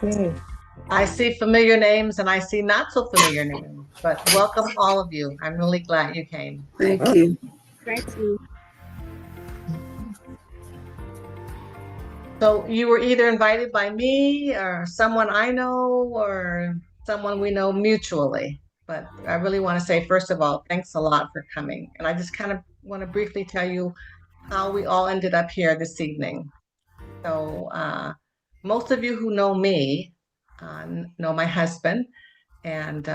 Okay. I see familiar names and I see not so familiar names, but welcome all of you. I'm really glad you came. Thank you. Thank you. So you were either invited by me or someone I know or someone we know mutually. But I really want to say, first of all, thanks a lot for coming. And I just kind of want to briefly tell you how we all ended up here this evening. So most of you who know me know my husband. And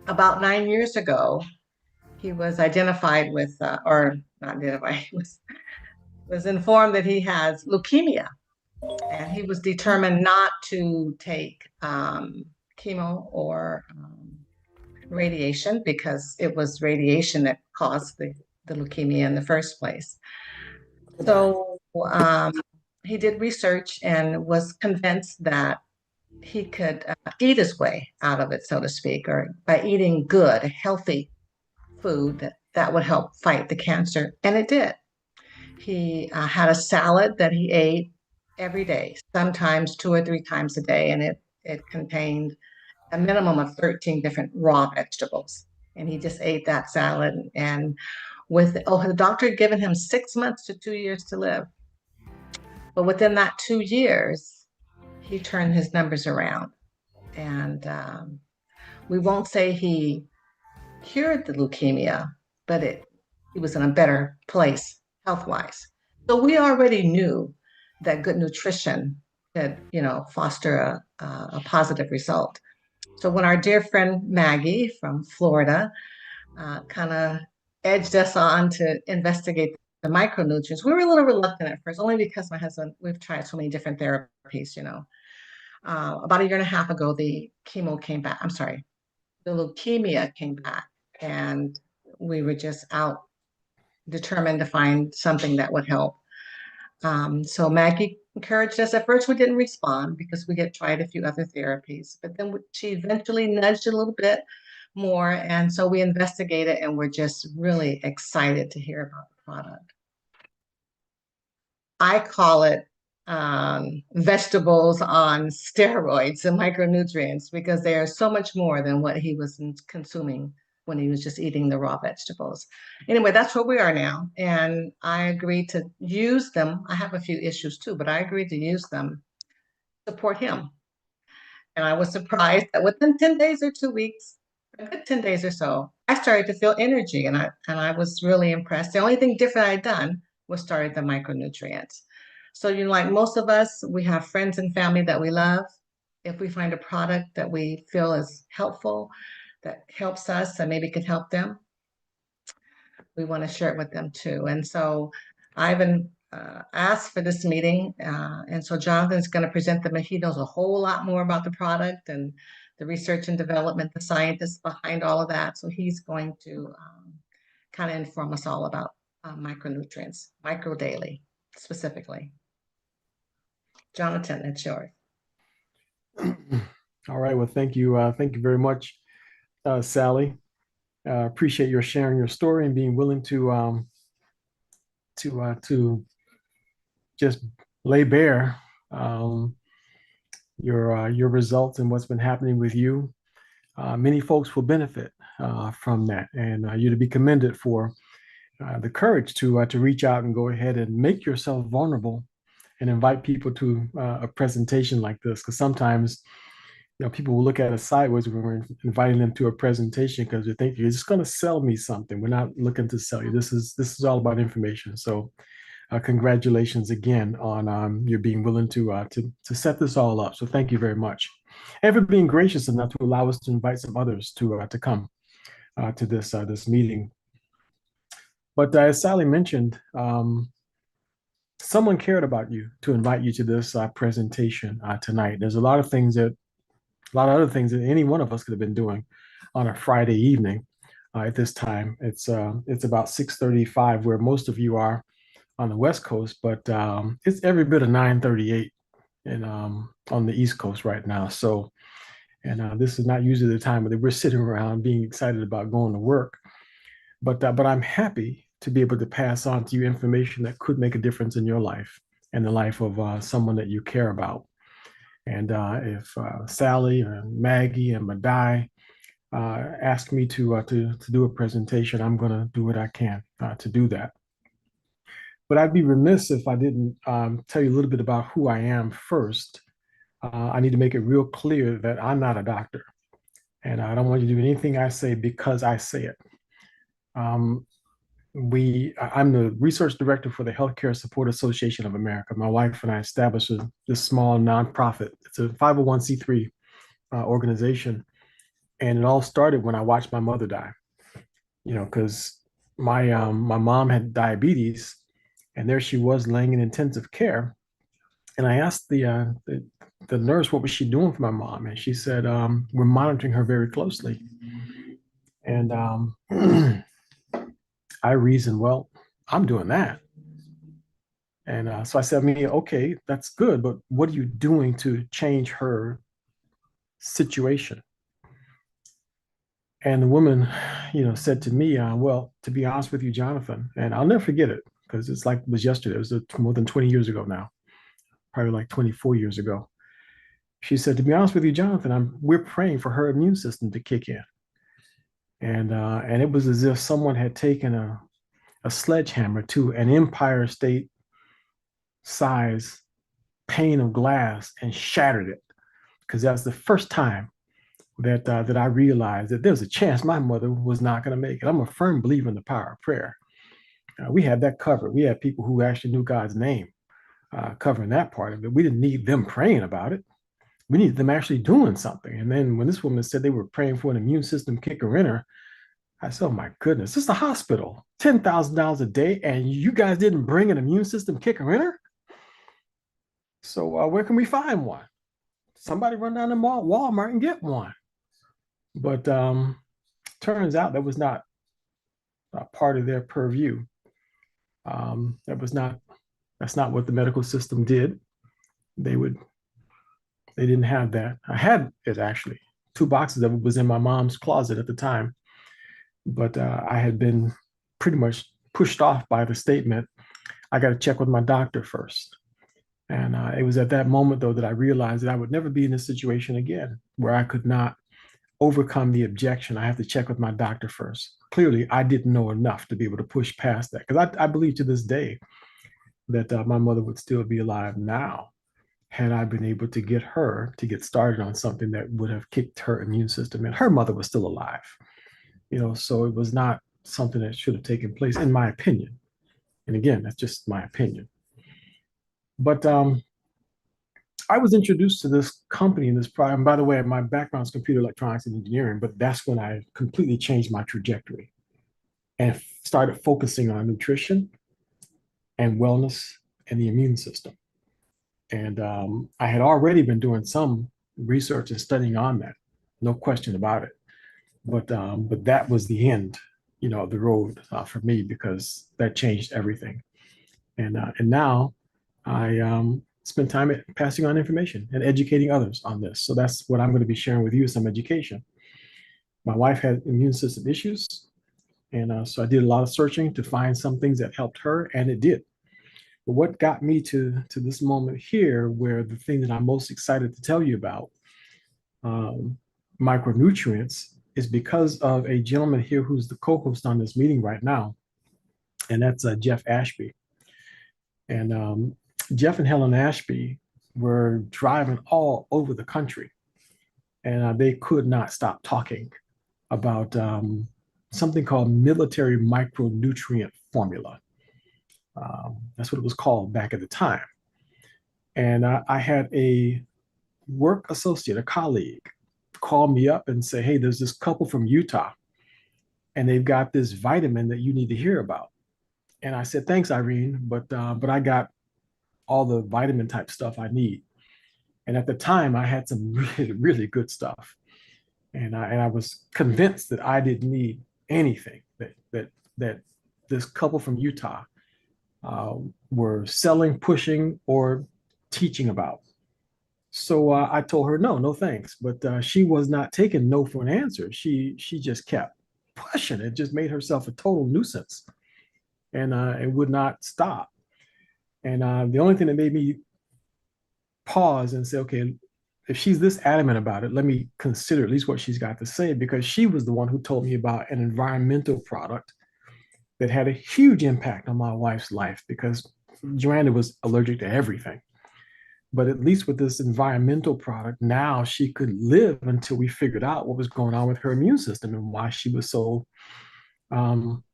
about 9 years ago, he was identified with, or not identified, was informed that he has leukemia. And he was determined not to take chemo or radiation because it was radiation that caused the leukemia in the first place. So he did research and was convinced that he could eat his way out of it, so to speak, or by eating good, healthy food that would help fight the cancer. And it did. He had a salad that he ate every day, sometimes 2 or 3 times a day, and it contained a minimum of 13 different raw vegetables. And he just ate that salad. And the doctor had given him 6 months to 2 years to live. But within that 2 years, he turned his numbers around. And we won't say he cured the leukemia, but he was in a better place health-wise. So we already knew that good nutrition could, foster a positive result. So when our dear friend Maggie from Florida kind of edged us on to investigate the micronutrients, we were a little reluctant at first, only because my husband, we've tried so many different therapies. About a year and a half ago, the chemo came back. I'm sorry, the leukemia came back, and we were just out determined to find something that would help. So Maggie encouraged us. At first, we didn't respond because we had tried a few other therapies, but then she eventually nudged a little bit more. And so we investigated, and we're just really excited to hear about the product. I call it vegetables on steroids and micronutrients because they are so much more than what he was consuming when he was just eating the raw vegetables. Anyway, that's where we are now. And I agreed to use them. I have a few issues too, but I agreed to use them to support him. And I was surprised that within 10 days or 2 weeks, a good 10 days or so, I started to feel energy and I was really impressed. The only thing different I'd done was started the micronutrients. So, like most of us, we have friends and family that we love. If we find a product that we feel is helpful, that helps us and maybe could help them, we want to share it with them too. And so I've been asked for this meeting. And so Jonathan's going to present them, and he knows a whole lot more about the product and the research and development, the scientists behind all of that. So he's going to kind of inform us all about micronutrients, micro daily specifically. Jonathan, it's yours. All right. Well, thank you. Thank you very much, Sally. Appreciate your sharing your story and being willing to just lay bare your results and what's been happening with you. Many folks will benefit from that, and you to be commended for the courage to reach out and go ahead and make yourself vulnerable and invite people to a presentation like this. Because sometimes, people will look at us sideways when we're inviting them to a presentation because they think you're just going to sell me something. We're not looking to sell you. This is all about information. So, congratulations again on you being willing to set this all up. So, thank you very much, and for being gracious enough to allow us to invite some others to come to this meeting. But as Sally mentioned, someone cared about you to invite you to this presentation tonight. There's a lot of other things that any one of us could have been doing on a Friday evening at this time. It's about 6:35 where most of you are on the West Coast, but it's every bit of 9:38 and on the East Coast right now. So, and this is not usually the time that we're sitting around being excited about going to work. But I'm happy to be able to pass on to you information that could make a difference in your life and the life of someone that you care about. And if Sally or Maggie and Madai ask me to do a presentation, I'm going to do what I can to do that. But I'd be remiss if I didn't tell you a little bit about who I am first. I need to make it real clear that I'm not a doctor, and I don't want you to do anything I say because I say it. Um, I'm the research director for the Healthcare Support Association of America. My wife and I established this small nonprofit. It's a 501c3 organization, and it all started when I watched my mother die. You know, because my mom had diabetes, and there she was laying in intensive care. And I asked the nurse what was she doing for my mom, and she said, "We're monitoring her very closely." And I reasoned, well, I'm doing that. And so I said, I mean, okay, that's good, but what are you doing to change her situation? And the woman, said to me, well, to be honest with you, Jonathan, and I'll never forget it because it's like it was yesterday. It was more than 20 years ago now, probably like 24 years ago. She said, to be honest with you, Jonathan, we're praying for her immune system to kick in. And it was as if someone had taken a sledgehammer to an Empire State size pane of glass and shattered it. Because that's the first time that I realized that there's a chance my mother was not going to make it. I'm a firm believer in the power of prayer. We had that covered. We had people who actually knew God's name covering that part of it. We didn't need them praying about it. We needed them actually doing something. And then when this woman said they were praying for an immune system kicker in her, I said, oh my goodness, this is a hospital, $10,000 a day, and you guys didn't bring an immune system kicker in her? So where can we find one? Somebody run down to Walmart and get one. But turns out that was not part of their purview. That's not what the medical system did. They didn't have that. I had it actually. 2 boxes of it was in my mom's closet at the time, but I had been pretty much pushed off by the statement, I got to check with my doctor first. And it was at that moment, though, that I realized that I would never be in this situation again, where I could not overcome the objection. I have to check with my doctor first. Clearly, I didn't know enough to be able to push past that, because I believe to this day that my mother would still be alive now had I been able to get her to get started on something that would have kicked her immune system in. Her mother was still alive, so it was not something that should have taken place, in my opinion. And again, that's just my opinion. But I was introduced to this company in this program. By the way, my background is computer electronics and engineering, but that's when I completely changed my trajectory and started focusing on nutrition and wellness and the immune system. And I had already been doing some research and studying on that, no question about it. But that was the end, of the road for me, because that changed everything. And now I spend time passing on information and educating others on this. So that's what I'm going to be sharing with you, some education. My wife had immune system issues, and so I did a lot of searching to find some things that helped her, and it did. But what got me to this moment here, where the thing that I'm most excited to tell you about, um, micronutrients, is because of a gentleman here who's the co-host on this meeting right now, and that's Jeff Ashby. And Jeff and Helen Ashby were driving all over the country, and they could not stop talking about something called military micronutrient formula. That's what it was called back at the time. And I had a work associate, a colleague, call me up and say, hey, there's this couple from Utah, and they've got this vitamin that you need to hear about. And I said, thanks, Irene, but I got all the vitamin type stuff I need. And at the time, I had some really, really good stuff. And I was convinced that I didn't need anything that this couple from Utah were selling, pushing, or teaching about. So I told her, no thanks. But she was not taking no for an answer. She just kept pushing. It just made herself a total nuisance, and it would not stop. And the only thing that made me pause and say, okay, if she's this adamant about it, let me consider at least what she's got to say, because she was the one who told me about an environmental product that had a huge impact on my wife's life, because Joanna was allergic to everything. But at least with this environmental product, now she could live until we figured out what was going on with her immune system and why she was so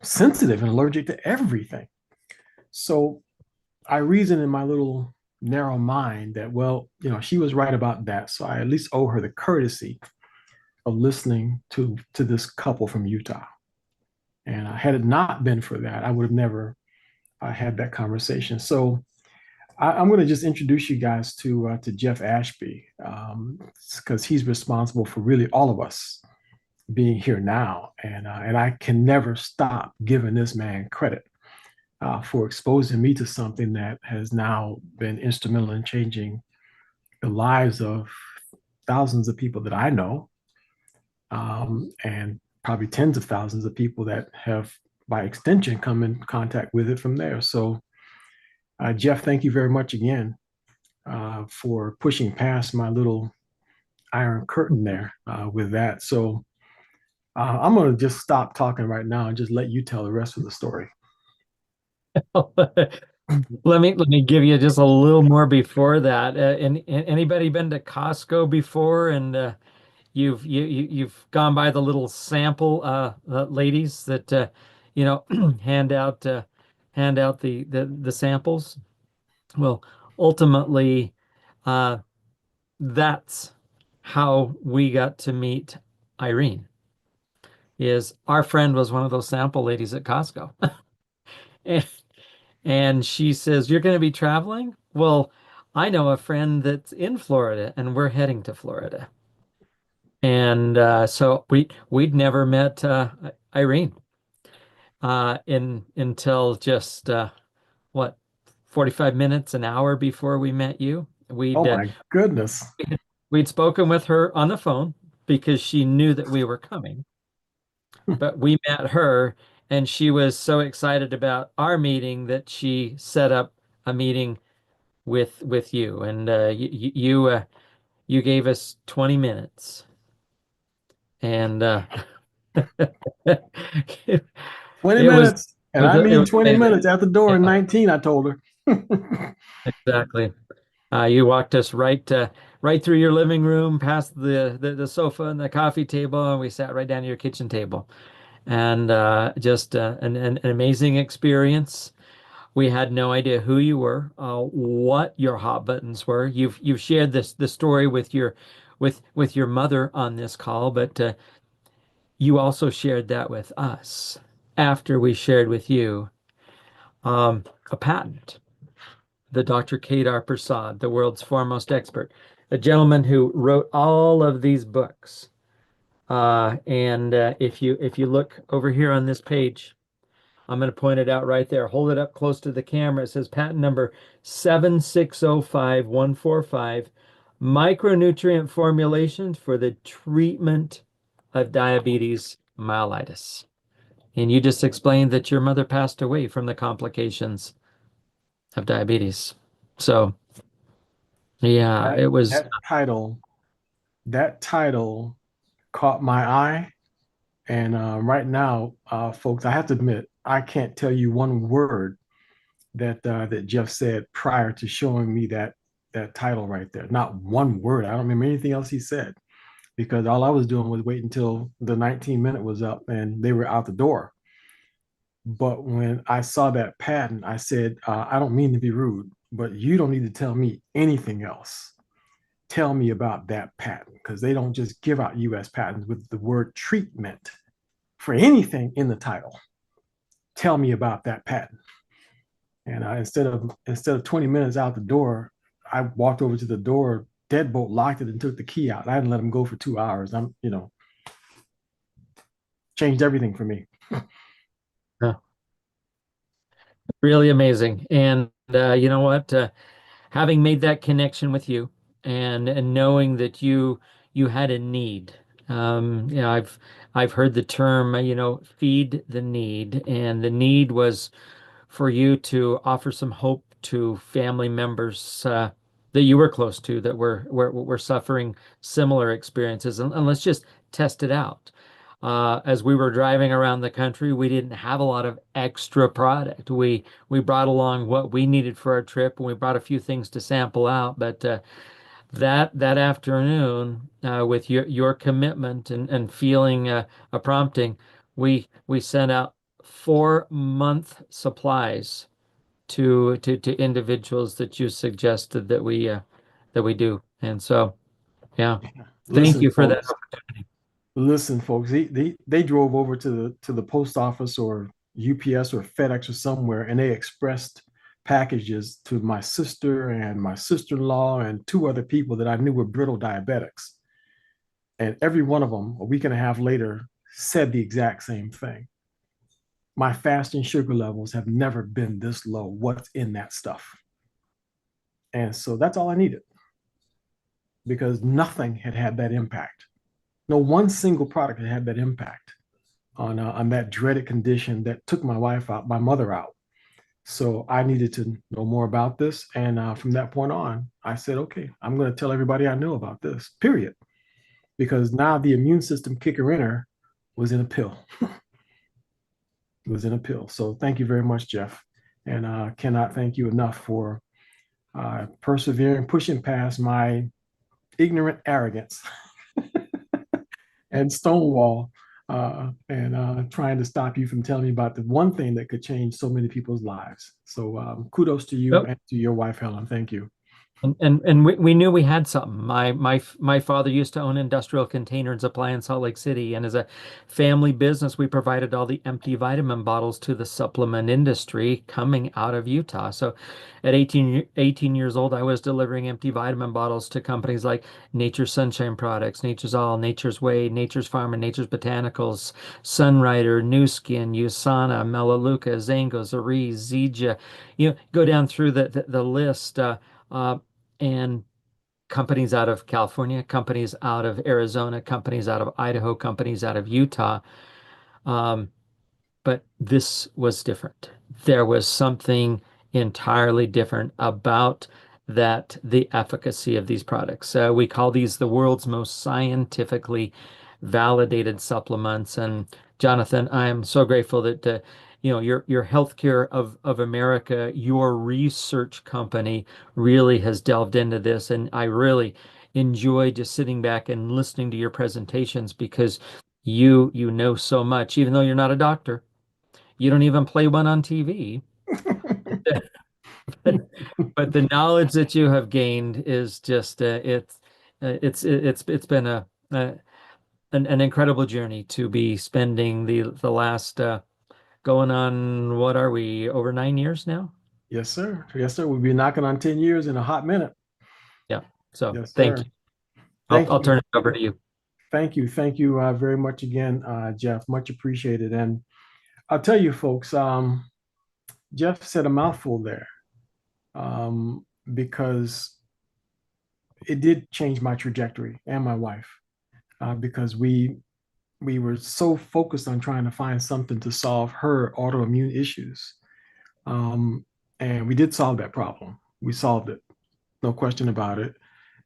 sensitive and allergic to everything. So I reasoned in my little narrow mind that, well, she was right about that. So I at least owe her the courtesy of listening to this couple from Utah. And had it not been for that, I would have never had that conversation. So I'm going to just introduce you guys to Jeff Ashby, because he's responsible for really all of us being here now, and I can never stop giving this man credit for exposing me to something that has now been instrumental in changing the lives of thousands of people that I know, and probably tens of thousands of people that have, by extension, come in contact with it from there. So, Jeff, thank you very much again for pushing past my little iron curtain there with that. So, I'm going to just stop talking right now and just let you tell the rest of the story. Let me give you just a little more before that. Anybody been to Costco before, and you've gone by the little sample ladies that you know hand out the samples? Well, ultimately, uh, that's how we got to meet Irene. Is our friend was one of those sample ladies at Costco. And, and she says, "You're going to be traveling?" Well, I know a friend that's in Florida and we're heading to Florida. And so we'd never met Irene in until just what 45 minutes, an hour before we met you. Oh my goodness. We'd spoken with her on the phone because she knew that we were coming. But we met her, and she was so excited about our meeting that she set up a meeting with you, and you gave us 20 minutes, and 20 it was minutes. And I it mean was 20 amazing. minutes at the door in Yeah, 19, I told her. exactly. You walked us right through your living room, past the sofa and the coffee table, and we sat right down to your kitchen table. And just an amazing experience. We had no idea who you were, what your hot buttons were. You've shared the story with your mother on this call, but you also shared that with us after we shared with you a patent. The Dr. Kedar Prasad, the world's foremost expert, a gentleman who wrote all of these books. And if you look over here on this page, I'm going to point it out right there. Hold it up close to the camera. It says patent number 7605145, micronutrient formulations for the treatment of diabetes mellitus. And you just explained that your mother passed away from the complications of diabetes. So, yeah, That it was. that title, that title caught my eye. And right now, folks, I have to admit, I can't tell you one word that Jeff said prior to showing me that title right there. Not one word. I don't remember anything else he said, because all I was doing was wait until the 19-minute was up and they were out the door. But when I saw that patent, I said, I don't mean to be rude, but you don't need to tell me anything else. Tell me about that patent, because they don't just give out US patents with the word treatment for anything in the title. Tell me about that patent. And instead of 20 minutes out the door, I walked over to the door, deadbolt locked it, and took the key out. I hadn't let him go for 2 hours. Changed everything for me. Yeah, really amazing. And you know what? Having made that connection with you, and knowing that you had a need. I've heard the term, feed the need, and the need was for you to offer some hope to family members that you were close to that were suffering similar experiences, and let's just test it out. As we were driving around the country, we didn't have a lot of extra product. We brought along what we needed for our trip, and we brought a few things to sample out. But that afternoon, with your commitment and feeling a prompting, we sent out 4 month supplies to individuals that you suggested that we do. And so, yeah, thank Listen, you for that. folks. Listen, folks. They drove over to the post office or UPS or FedEx or somewhere, and they expressed packages to my sister and my sister-in-law and two other people that I knew were brittle diabetics. And every one of them, a week and a half later, said the exact same thing. My fasting sugar levels have never been this low. What's in that stuff? And so that's all I needed because nothing had had that impact. No one single product had had that impact on that dreaded condition that took my wife out, my mother out. So I needed to know more about this. And from that point on, I said, okay, I'm going to tell everybody I know about this, period. Because now the immune system kicker-inner was in a pill. Was in a pill. So thank you very much, Jeff. And cannot thank you enough for persevering, pushing past my ignorant arrogance and Stonewall and trying to stop you from telling me about the one thing that could change so many people's lives. So kudos to you and to your wife, Helen. Thank you. And we knew we had something. My father used to own industrial container and supply in Salt Lake City, and as a family business, we provided all the empty vitamin bottles to the supplement industry coming out of Utah. So, at 18 years old, I was delivering empty vitamin bottles to companies like Nature's Sunshine Products, Nature's All, Nature's Way, Nature's Farm, and Nature's Botanicals, Sunrider, New Skin, USANA, Melaleuca, Zango, Zariz, Zija. You know, go down through the list. Uh, and companies out of California, companies out of Arizona, companies out of Idaho, companies out of Utah. Um, but this was different. There was something entirely different about the efficacy of these products. We call these the world's most scientifically validated supplements. And Jonathan, I am so grateful that your healthcare of America, your research company really has delved into this, and I really enjoy just sitting back and listening to your presentations because you know so much, even though you're not a doctor. You don't even play one on TV. But the knowledge that you have gained is just it's been an incredible journey to be spending the last going on, what are we, over 9 years now? Yes, sir. Yes, sir. We'll be knocking on 10 years in a hot minute. Yeah. So Yes, thank sir. you. Thank I'll you. turn it over to you. Thank you. Thank you very much again, Jeff. Much appreciated. And I'll tell you, folks, Jeff said a mouthful there because it did change my trajectory and my wife because we were so focused on trying to find something to solve her autoimmune issues. And we did solve that problem. We solved it, no question about it.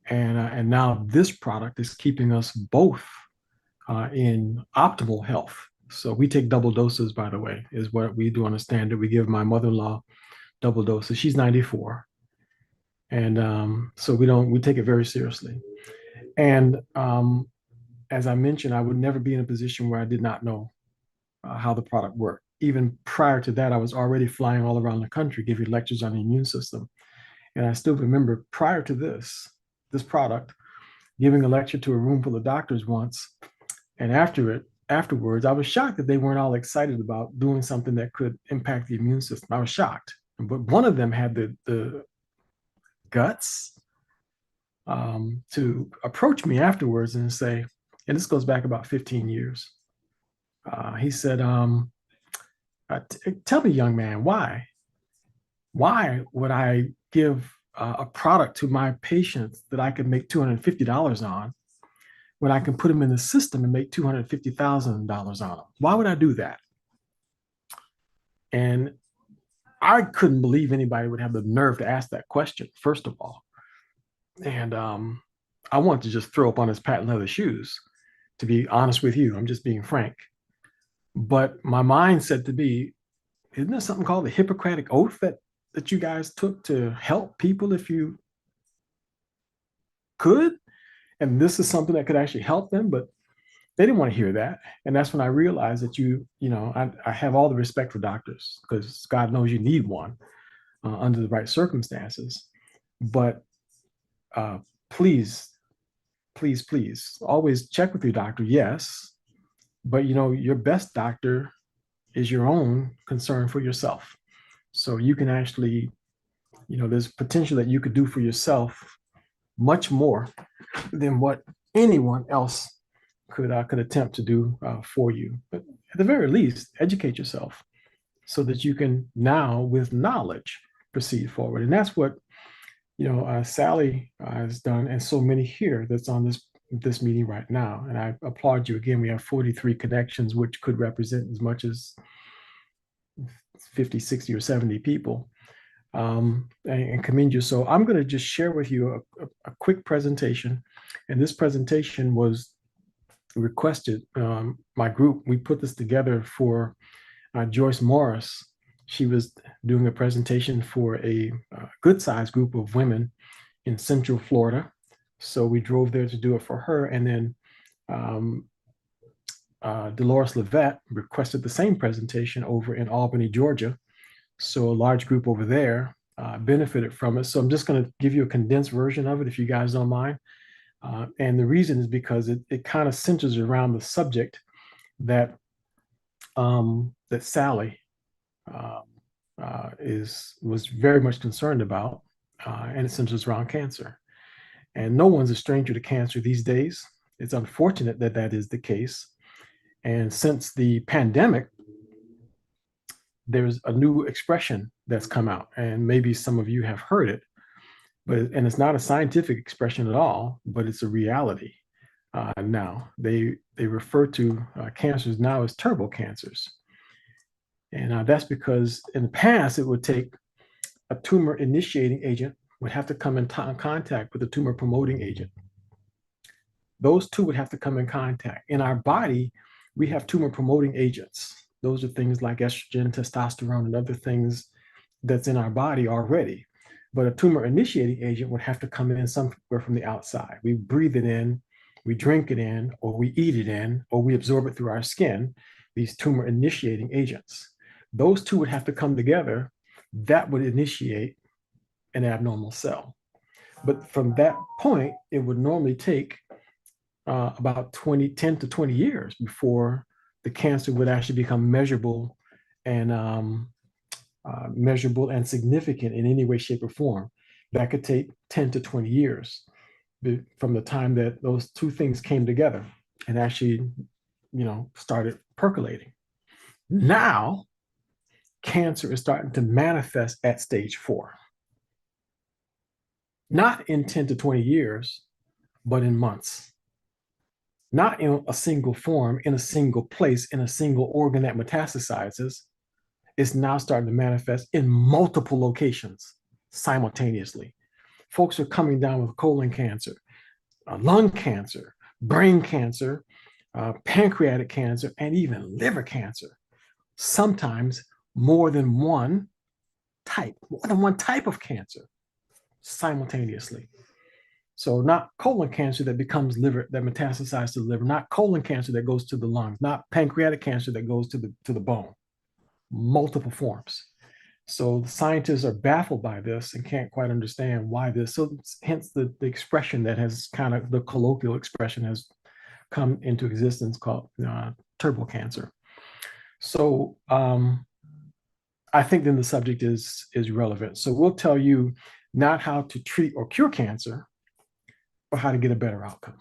And now this product is keeping us both in optimal health. So we take double doses, by the way, is what we do on a standard. We give my mother-in-law double doses. She's 94. And so we take it very seriously. And as I mentioned, I would never be in a position where I did not know how the product worked. Even prior to that, I was already flying all around the country, giving lectures on the immune system. And I still remember prior to this product, giving a lecture to a room full of doctors once. And afterwards, I was shocked that they weren't all excited about doing something that could impact the immune system. I was shocked. But one of them had the guts to approach me afterwards and say, and this goes back about 15 years. He said, tell me, young man, why would I give a product to my patients that I could make $250 on when I can put them in the system and make $250,000 on them? Why would I do that? And I couldn't believe anybody would have the nerve to ask that question, first of all. And I want to just throw up on his patent leather shoes, to be honest with you. I'm just being frank. But my mind said to me, isn't there something called the Hippocratic Oath that you guys took to help people if you could? And this is something that could actually help them, but they didn't want to hear that. And that's when I realized that I have all the respect for doctors because God knows you need one under the right circumstances. But uh, please, please, always check with your doctor. Yes, but your best doctor is your own concern for yourself. So you can actually, there's potential that you could do for yourself much more than what anyone else could attempt to do for you. But at the very least, educate yourself so that you can now, with knowledge, proceed forward. And that's what Sally has done, and so many here that's on this meeting right now. And I applaud you again. We have 43 connections, which could represent as much as 50, 60, or 70 people. And commend you. So I'm going to just share with you a quick presentation. And this presentation was requested. My group, we put this together for Joyce Morris. She was doing a presentation for a good sized group of women in Central Florida. So we drove there to do it for her. And then Dolores Levette requested the same presentation over in Albany, Georgia. So a large group over there benefited from it. So I'm just going to give you a condensed version of it if you guys don't mind. And the reason is because it kind of centers around the subject that that Sally was very much concerned about, and it centers around cancer. And no one's a stranger to cancer these days. It's unfortunate that that is the case. And since the pandemic, there's a new expression that's come out, and maybe some of you have heard it, and it's not a scientific expression at all, but it's a reality. Now they refer to cancers now as turbo cancers, and that's because in the past it would take a tumor initiating agent would have to come in contact with a tumor promoting agent. Those two would have to come in contact. In our body, we have tumor promoting agents. Those are things like estrogen, testosterone, and other things that's in our body already. But a tumor initiating agent would have to come in somewhere from the outside. We breathe it in, we drink it in, or we eat it in, or we absorb it through our skin, these tumor initiating agents. Those two would have to come together. That would initiate an abnormal cell. But from that point, it would normally take about 10 to 20 years before the cancer would actually become measurable and significant in any way, shape, or form. That could take 10 to 20 years from the time that those two things came together and actually, started percolating. Now, cancer is starting to manifest at stage 4. Not in 10 to 20 years, but in months. Not in a single form, in a single place, in a single organ that metastasizes. It's now starting to manifest in multiple locations simultaneously. Folks are coming down with colon cancer, lung cancer, brain cancer, pancreatic cancer, and even liver cancer. Sometimes more than one type of cancer simultaneously. So not colon cancer that becomes liver, that metastasizes to the liver, not colon cancer that goes to the lungs, not pancreatic cancer that goes to the bone. Multiple forms. So the scientists are baffled by this and can't quite understand why this. So hence the expression that has kind of the colloquial expression has come into existence called turbo cancer. So I think then the subject is relevant. So we'll tell you not how to treat or cure cancer, but how to get a better outcome.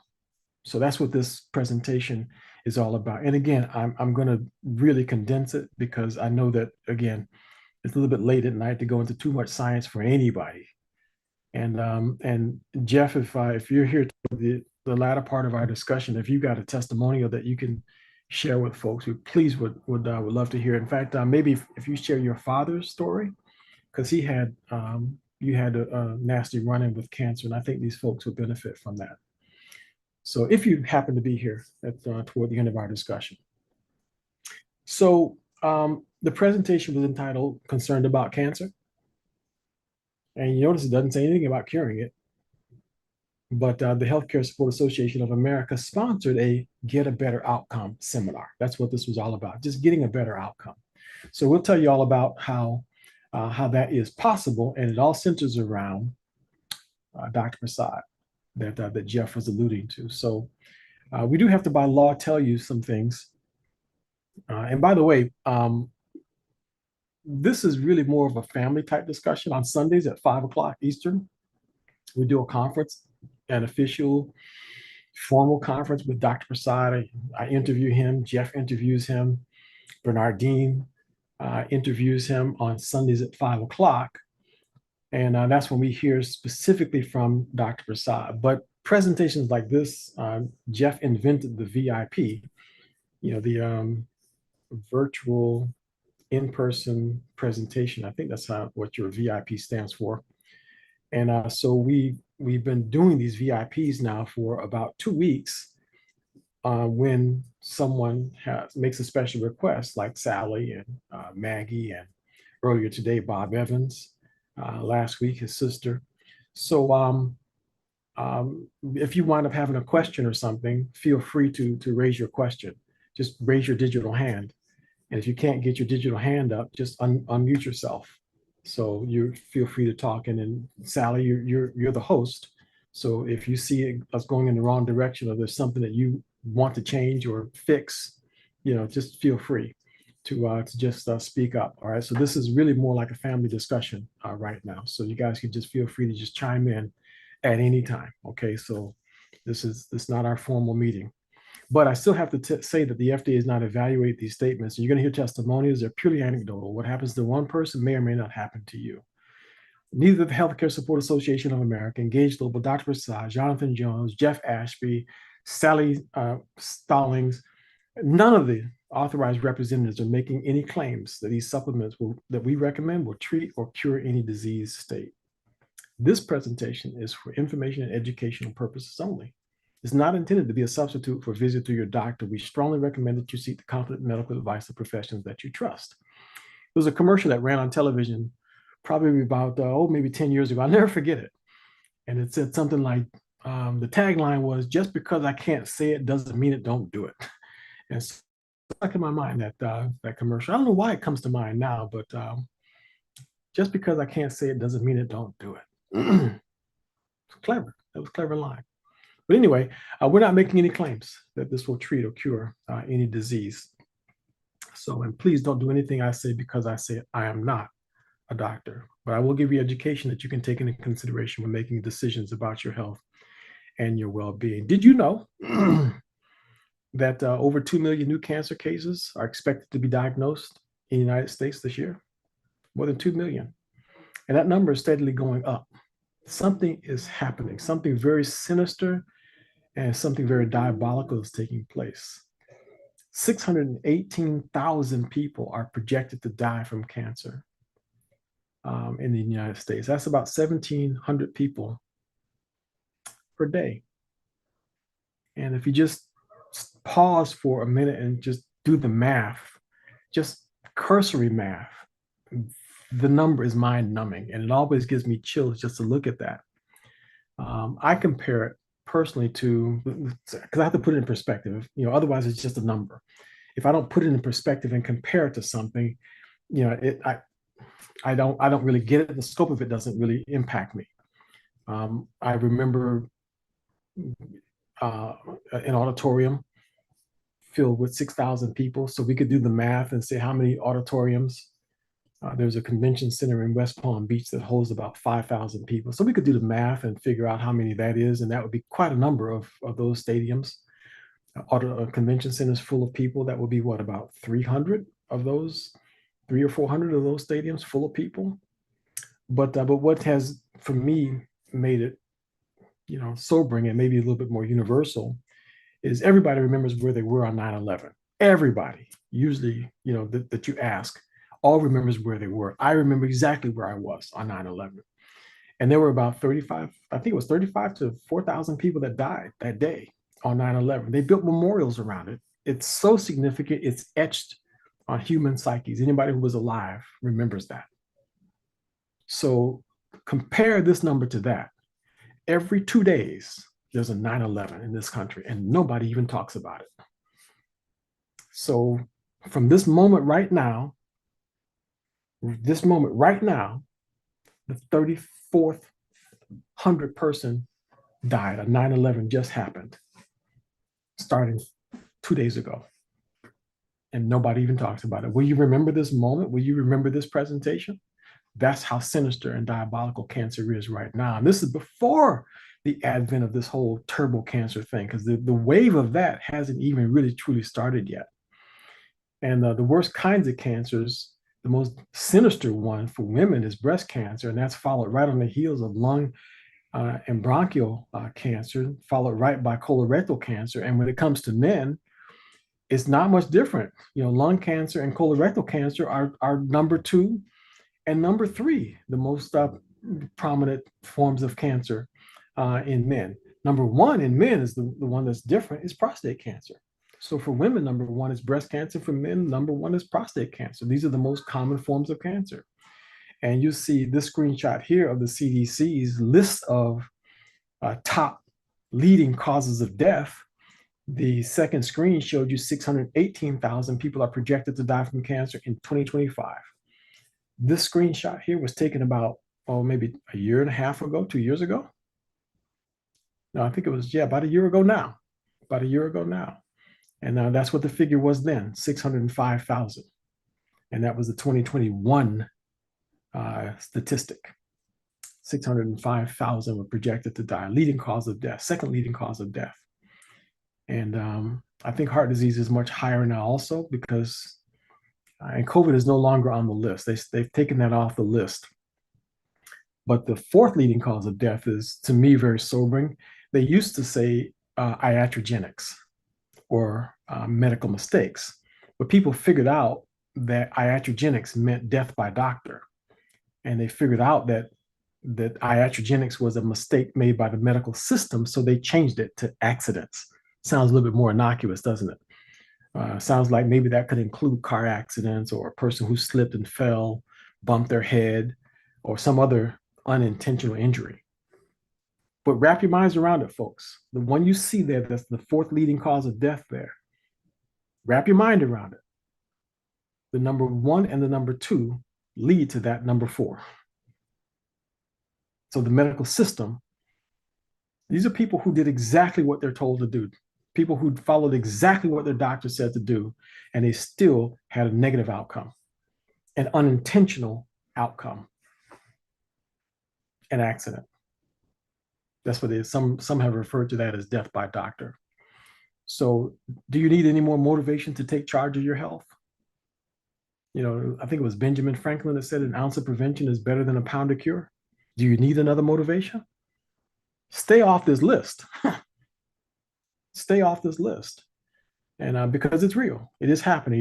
So that's what this presentation is all about. And again, I'm going to really condense it because I know that, again, it's a little bit late at night to go into too much science for anybody. And Jeff, if you're here to the latter part of our discussion, if you got a testimonial that you can share with folks, we please would love to hear. In fact, maybe if you share your father's story, because he had you had a nasty run-in with cancer, and I think these folks would benefit from that. So if you happen to be here toward the end of our discussion. So the presentation was entitled Concerned About Cancer. And you notice it doesn't say anything about curing it. But the Healthcare Support Association of America sponsored a Get a Better Outcome seminar. That's what this was all about, just getting a better outcome. So we'll tell you all about how that is possible, and it all centers around Dr. Prasad that Jeff was alluding to. So we do have to, by law, tell you some things. And by the way, this is really more of a family type discussion on Sundays at 5 o'clock Eastern. We do a conference, an official formal conference with Dr. Prasad. I interview him, Jeff interviews him, Bernardine interviews him on Sundays at 5 o'clock. And that's when we hear specifically from Dr. Prasad. But presentations like this, Jeff invented the VIP, the virtual in-person presentation. I think that's what your VIP stands for. And so we've been doing these VIPs now for about 2 weeks when someone makes a special request, like Sally and Maggie, and earlier today, Bob Evans, last week, his sister. So if you wind up having a question or something, feel free to raise your question. Just raise your digital hand. And if you can't get your digital hand up, just unmute yourself. So you feel free to talk. And then Sally, you're the host. So if you see us going in the wrong direction, or there's something that you want to change or fix, just feel free to just speak up. All right. So this is really more like a family discussion right now. So you guys can just feel free to just chime in at any time. Okay. So this is not our formal meeting. But I still have to say that the FDA does not evaluate these statements. You're going to hear testimonials. They're purely anecdotal. What happens to one person may or may not happen to you. Neither the Healthcare Support Association of America, Engage Global, Dr. Prasad, Jonathan Jones, Jeff Ashby, Sally Stallings, none of the authorized representatives are making any claims that these supplements that we recommend will treat or cure any disease state. This presentation is for information and educational purposes only. It's not intended to be a substitute for a visit to your doctor. We strongly recommend that you seek the competent medical advice of professionals that you trust. There was a commercial that ran on television probably about, maybe 10 years ago. I'll never forget it. And it said something like, the tagline was, just because I can't say it doesn't mean it don't do it. And it's stuck in my mind, that commercial. I don't know why it comes to mind now, but just because I can't say it doesn't mean it don't do it. It's clever. That was a clever line. But anyway, we're not making any claims that this will treat or cure any disease. So, and please don't do anything I say because I say I am not a doctor, but I will give you education that you can take into consideration when making decisions about your health and your well-being. Did you know that over 2 million new cancer cases are expected to be diagnosed in the United States this year? More than 2 million. And that number is steadily going up. Something is happening, something very sinister and something very diabolical is taking place. 618,000 people are projected to die from cancer in the United States. That's about 1,700 people per day. And if you just pause for a minute and just do the math, just cursory math, the number is mind-numbing, and it always gives me chills just to look at that. I compare it personally to, because I have to put it in perspective, otherwise it's just a number. If I don't put it in perspective and compare it to something, I don't really get it. The scope of it doesn't really impact me. I remember an auditorium filled with 6,000 people. So we could do the math and say how many auditoriums. There's a convention center in West Palm Beach that holds about 5,000 people. So we could do the math and figure out how many that is. And that would be quite a number of those stadiums. Convention centers full of people, that would be what, about 300 of those, 300 or 400 of those stadiums full of people. But what has, for me, made it, sobering and maybe a little bit more universal is everybody remembers where they were on 9/11. Everybody, usually, that you ask, all remembers where they were. I remember exactly where I was on 9/11. And there were about 35, I think it was 35 to 4,000 people that died that day on 9/11. They built memorials around it. It's so significant, it's etched on human psyches. Anybody who was alive remembers that. So compare this number to that. Every 2 days, there's a 9/11 in this country, and nobody even talks about it. So from this moment right now, the 34th 100 person died. A 9/11 just happened, starting 2 days ago. And nobody even talks about it. Will you remember this moment? Will you remember this presentation? That's how sinister and diabolical cancer is right now. And this is before the advent of this whole turbo cancer thing, because the wave of that hasn't even really truly started yet. And the worst kinds of cancers, the most sinister one for women is breast cancer, and that's followed right on the heels of lung and bronchial cancer, followed right by colorectal cancer. And when it comes to men, it's not much different. Lung cancer and colorectal cancer are number 2 and number 3, the most prominent forms of cancer in men. Number 1 in men is the one that's different, is prostate cancer. So for women, number 1 is breast cancer. For men, number 1 is prostate cancer. These are the most common forms of cancer. And you see this screenshot here of the CDC's list of top leading causes of death. The second screen showed you 618,000 people are projected to die from cancer in 2025. This screenshot here was taken about, maybe a year and a half ago, 2 years ago. No, I think it was, about a year ago now. And that's what the figure was then, 605,000. And that was the 2021 statistic. 605,000 were projected to die, leading cause of death, second leading cause of death. And I think heart disease is much higher now also, because and COVID is no longer on the list. They've taken that off the list. But the fourth leading cause of death is, to me, very sobering. They used to say iatrogenics, or medical mistakes, but people figured out that iatrogenics meant death by doctor. And they figured out that iatrogenics was a mistake made by the medical system, so they changed it to accidents. Sounds a little bit more innocuous, doesn't it? Sounds like maybe that could include car accidents, or a person who slipped and fell, bumped their head, or some other unintentional injury. But wrap your minds around it, folks. The one you see there, that's the fourth leading cause of death there. Wrap your mind around it. The number 1 and the number 2 lead to that number 4. So the medical system, these are people who did exactly what they're told to do. People who followed exactly what their doctor said to do, and they still had a negative outcome, an unintentional outcome, an accident. That's what it is. Some have referred to that as death by doctor. So do you need any more motivation to take charge of your health? I think it was Benjamin Franklin that said an ounce of prevention is better than a pound of cure. Do you need another motivation? Stay off this list. Stay off this list. And because it's real, it is happening.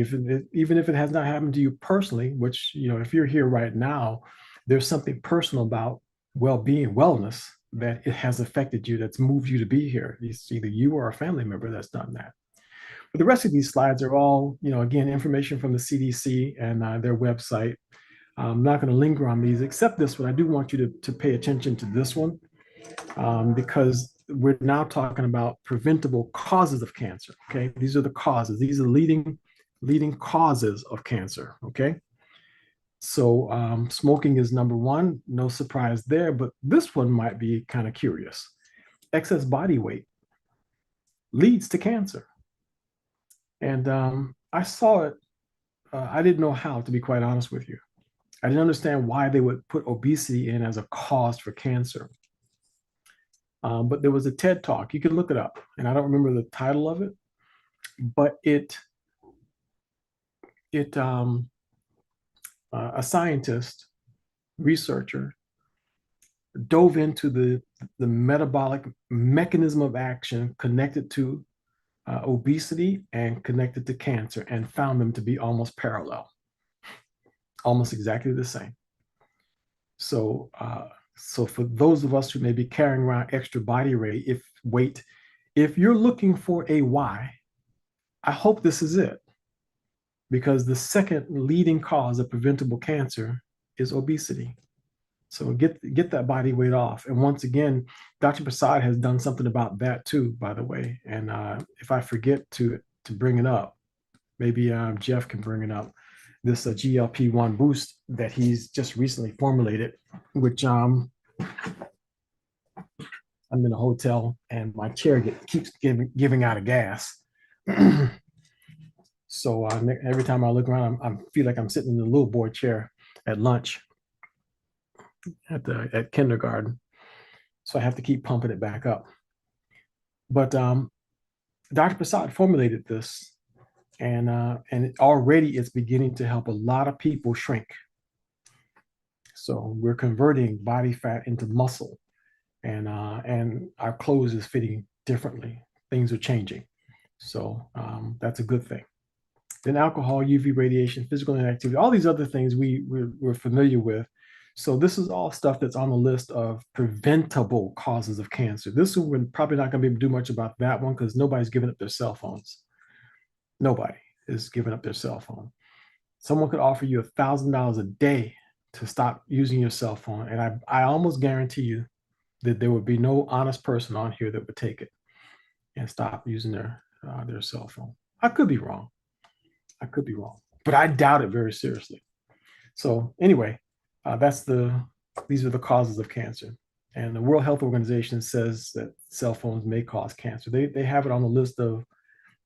Even if it has not happened to you personally, which, if you're here right now, there's something personal about well-being, wellness, that it has affected you, that's moved you to be here. It's either you or a family member that's done that. But the rest of these slides are all, again, information from the CDC and their website. I'm not going to linger on these, except this one. I do want you to pay attention to this one, because we're now talking about preventable causes of cancer. Okay, these are the causes. These are leading causes of cancer. Okay, so smoking is number 1. No surprise there, but this one might be kind of curious. Excess body weight leads to cancer. And I saw it. I didn't know how, to be quite honest with you. I didn't understand why they would put obesity in as a cause for cancer. But there was a TED Talk. You can look it up, and I don't remember the title of it, but a scientist, researcher, dove into the metabolic mechanism of action connected to obesity and connected to cancer, and found them to be almost parallel, almost exactly the same. So So for those of us who may be carrying around extra body weight, if you're looking for a why, I hope this is it, because the second leading cause of preventable cancer is obesity. So get that body weight off. And once again, Dr. Prasad has done something about that too, by the way. And if I forget to bring it up, maybe Jeff can bring it up. This GLP-1 boost that he's just recently formulated, which I'm in a hotel and my chair keeps giving out of gas. So every time I look around, I feel like I'm sitting in the little boy chair at lunch at kindergarten. So I have to keep pumping it back up. But Dr. Prasad formulated this, and already it's beginning to help a lot of people shrink. So we're converting body fat into muscle, and our clothes is fitting differently. Things are changing. So that's a good thing. Then alcohol, UV radiation, physical inactivity, all these other things we're familiar with. So this is all stuff that's on the list of preventable causes of cancer. This one, we're probably not going to be able to do much about that one because nobody's giving up their cell phones. Nobody is giving up their cell phone. Someone could offer you $1,000 a day to stop using your cell phone. And I almost guarantee you that there would be no honest person on here that would take it and stop using their cell phone. I could be wrong. But I doubt it very seriously. So anyway, these are the causes of cancer. And the World Health Organization says that cell phones may cause cancer. They have it on the list of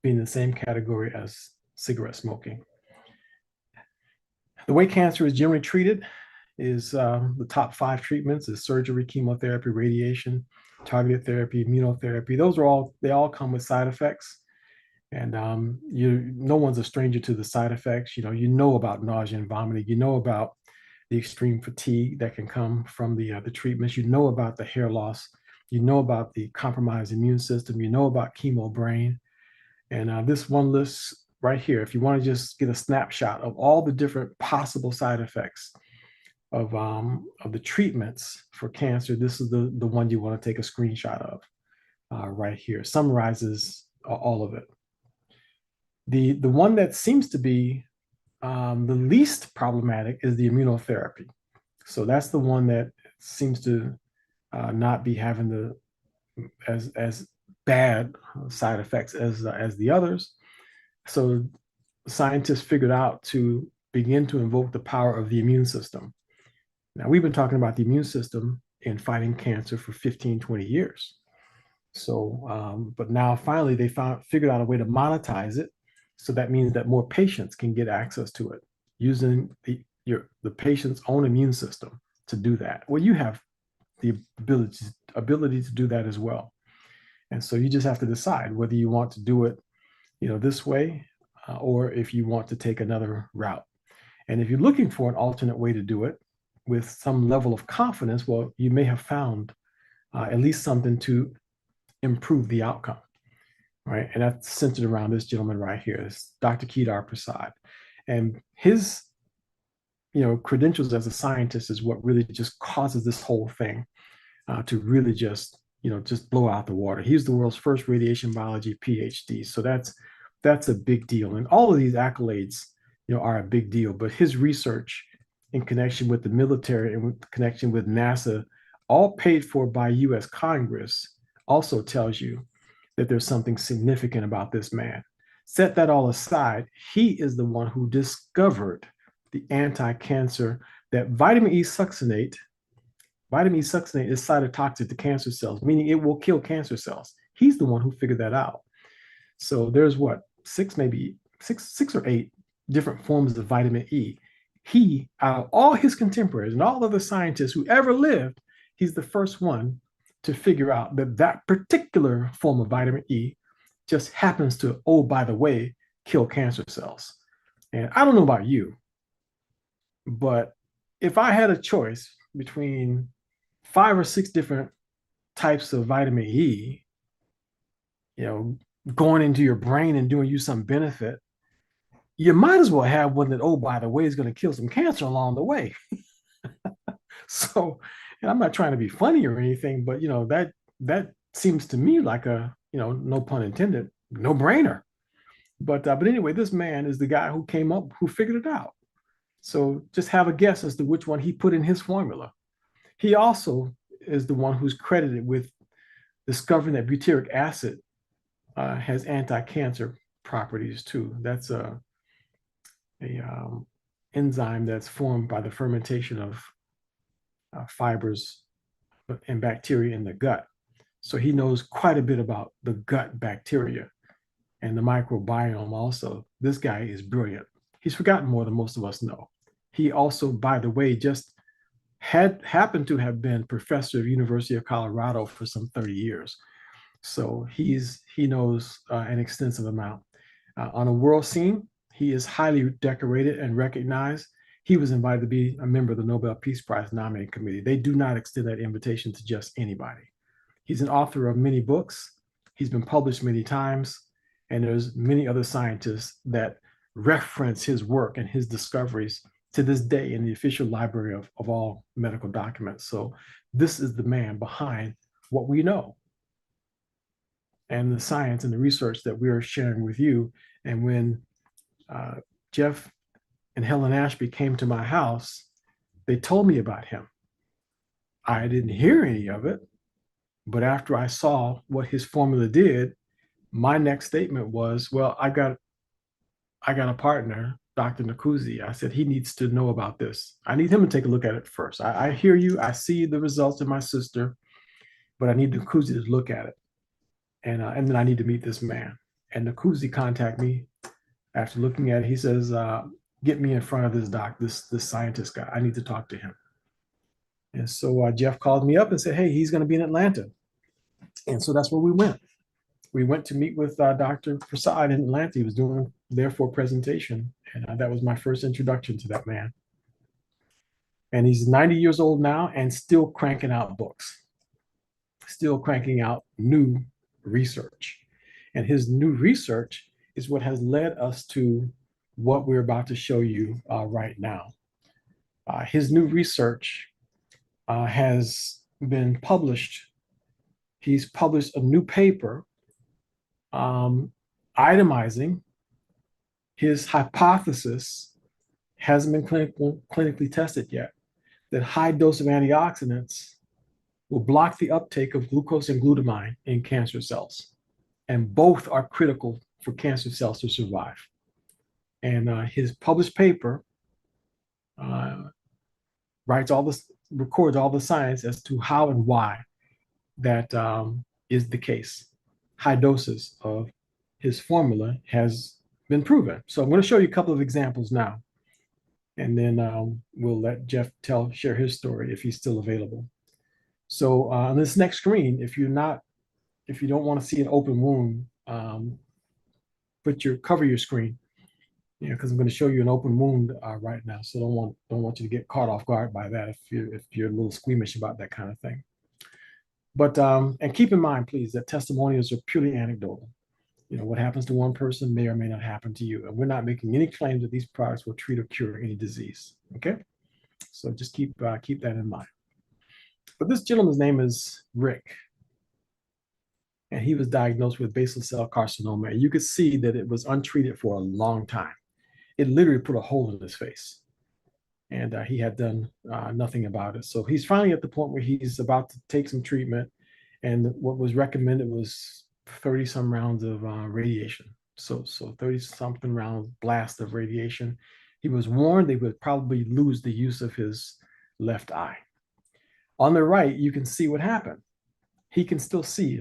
being in the same category as cigarette smoking. The way cancer is generally treated is the top 5 treatments is surgery, chemotherapy, radiation, targeted therapy, immunotherapy. They all come with side effects. And no one's a stranger to the side effects. You know about nausea and vomiting. You know about the extreme fatigue that can come from the treatments. You know about the hair loss. You know about the compromised immune system. You know about chemo brain. And this one list right here, if you want to just get a snapshot of all the different possible side effects of the treatments for cancer, this is the one you want to take a screenshot of right here. Summarizes all of it. The one that seems to be the least problematic is the immunotherapy. So that's the one that seems to not be having as bad side effects as the others. So scientists figured out to begin to invoke the power of the immune system. Now, we've been talking about the immune system in fighting cancer for 15, 20 years. So, but now finally they figured out a way to monetize it. So that means that more patients can get access to it using the patient's own immune system to do that. Well, you have the ability to do that as well. And so you just have to decide whether you want to do it, this way, or if you want to take another route. And if you're looking for an alternate way to do it with some level of confidence, well, you may have found at least something to improve the outcome, right? And that's centered around this gentleman right here, this Dr. Kedar Prasad. And his, credentials as a scientist is what really just causes this whole thing to really just blow out the water. He's the world's first radiation biology PhD. So that's a big deal. And all of these accolades, are a big deal. But his research in connection with the military and with connection with NASA, all paid for by US Congress, also tells you that there's something significant about this man. Set that all aside, he is the one who discovered the anti-cancer that vitamin E succinate is cytotoxic to cancer cells, meaning it will kill cancer cells. He's the one who figured that out. So there's six or eight different forms of vitamin E. He, out of all his contemporaries and all other scientists who ever lived, he's the first one to figure out that particular form of vitamin E just happens to, oh, by the way, kill cancer cells. And I don't know about you, but if I had a choice between 5 or 6 different types of vitamin E, going into your brain and doing you some benefit, you might as well have one that, oh, by the way, is going to kill some cancer along the way. So And I'm not trying to be funny or anything, but that seems to me like a, no pun intended, no brainer. But anyway, this man is the guy who figured it out. So just have a guess as to which one he put in his formula. He also is the one who's credited with discovering that butyric acid has anti-cancer properties too. That's a enzyme that's formed by the fermentation of fibers and bacteria in the gut. So he knows quite a bit about the gut bacteria and the microbiome also. This guy is brilliant. He's forgotten more than most of us know. He also, by the way, just happened to have been professor of University of Colorado for some 30 years. So he knows an extensive amount. On a world scene, he is highly decorated and recognized. He was invited to be a member of the Nobel Peace Prize nominating committee. They do not extend that invitation to just anybody. He's an author of many books. He's been published many times, and there's many other scientists that reference his work and his discoveries to this day in the official library of all medical documents. So this is the man behind what we know and the science and the research that we are sharing with you. And when Jeff and Helen Ashby came to my house, they told me about him. I didn't hear any of it, but after I saw what his formula did, my next statement was, well, I got a partner, Dr. Nkuzi. I said, he needs to know about this. I need him to take a look at it first. I hear you. I see the results in my sister, but I need Nkuzi to look at it. And then I need to meet this man. And Nkuzi contacted me after looking at it. He says, get me in front of this scientist guy. I need to talk to him. And so Jeff called me up and said, hey, he's going to be in Atlanta. And so that's where we went. We went to meet with Dr. Prasad in Atlanta. He was doing there for a presentation. And that was my first introduction to that man. And he's 90 years old now and still cranking out books, still cranking out new research. And his new research is what has led us to what we're about to show you right now. His new research has been published. He's published a new paper itemizing his hypothesis, hasn't been clinically tested yet, that high dose of antioxidants will block the uptake of glucose and glutamine in cancer cells. And both are critical for cancer cells to survive. And his published paper records all the science as to how and why that is the case. High doses of his formula has been proven. So I'm going to show you a couple of examples now. And then we'll let Jeff share his story if he's still available. So on this next screen, if you don't want to see an open wound, cover your screen. Because I'm going to show you an open wound right now. So don't want you to get caught off guard by that if you're a little squeamish about that kind of thing. But and keep in mind, please, that testimonials are purely anecdotal. What happens to one person may or may not happen to you. And we're not making any claims that these products will treat or cure any disease. Okay? So just keep that in mind. But this gentleman's name is Rick. And he was diagnosed with basal cell carcinoma. And you could see that it was untreated for a long time. It literally put a hole in his face. And he had done nothing about it. So he's finally at the point where he's about to take some treatment. And what was recommended was 30 some rounds of radiation. So 30 something rounds blast of radiation. He was warned they would probably lose the use of his left eye. On the right, you can see what happened. He can still see.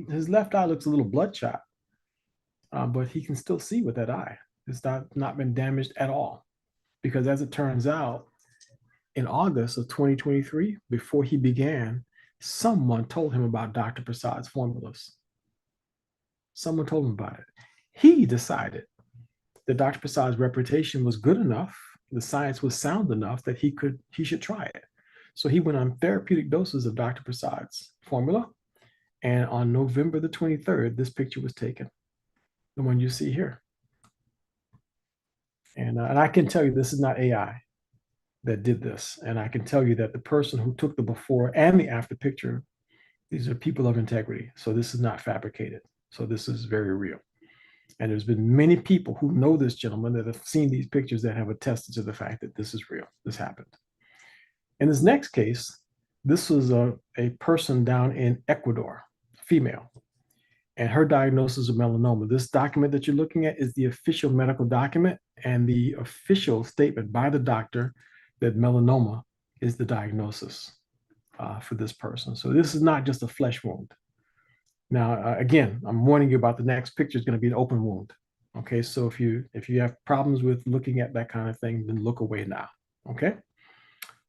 His left eye looks a little bloodshot, but he can still see with that eye. It's not been damaged at all. Because as it turns out, in August of 2023, before he began, someone told him about Dr. Prasad's formulas. Someone told him about it. He decided that Dr. Prasad's reputation was good enough, the science was sound enough that he should try it. So he went on therapeutic doses of Dr. Prasad's formula. And on November the 23rd, this picture was taken, the one you see here. And I can tell you this is not AI. that did this. And I can tell you that the person who took the before and the after picture, these are people of integrity. So this is not fabricated. So this is very real. And there's been many people who know this gentleman that have seen these pictures that have attested to the fact that this is real. This happened. In this next case, this was a person down in Ecuador, female, and her diagnosis of melanoma. This document that you're looking at is the official medical document and the official statement by the doctor that melanoma is the diagnosis for this person. So this is not just a flesh wound. Now, again, I'm warning you about the next picture is going to be an open wound. Okay, so if you have problems with looking at that kind of thing, then look away now. Okay,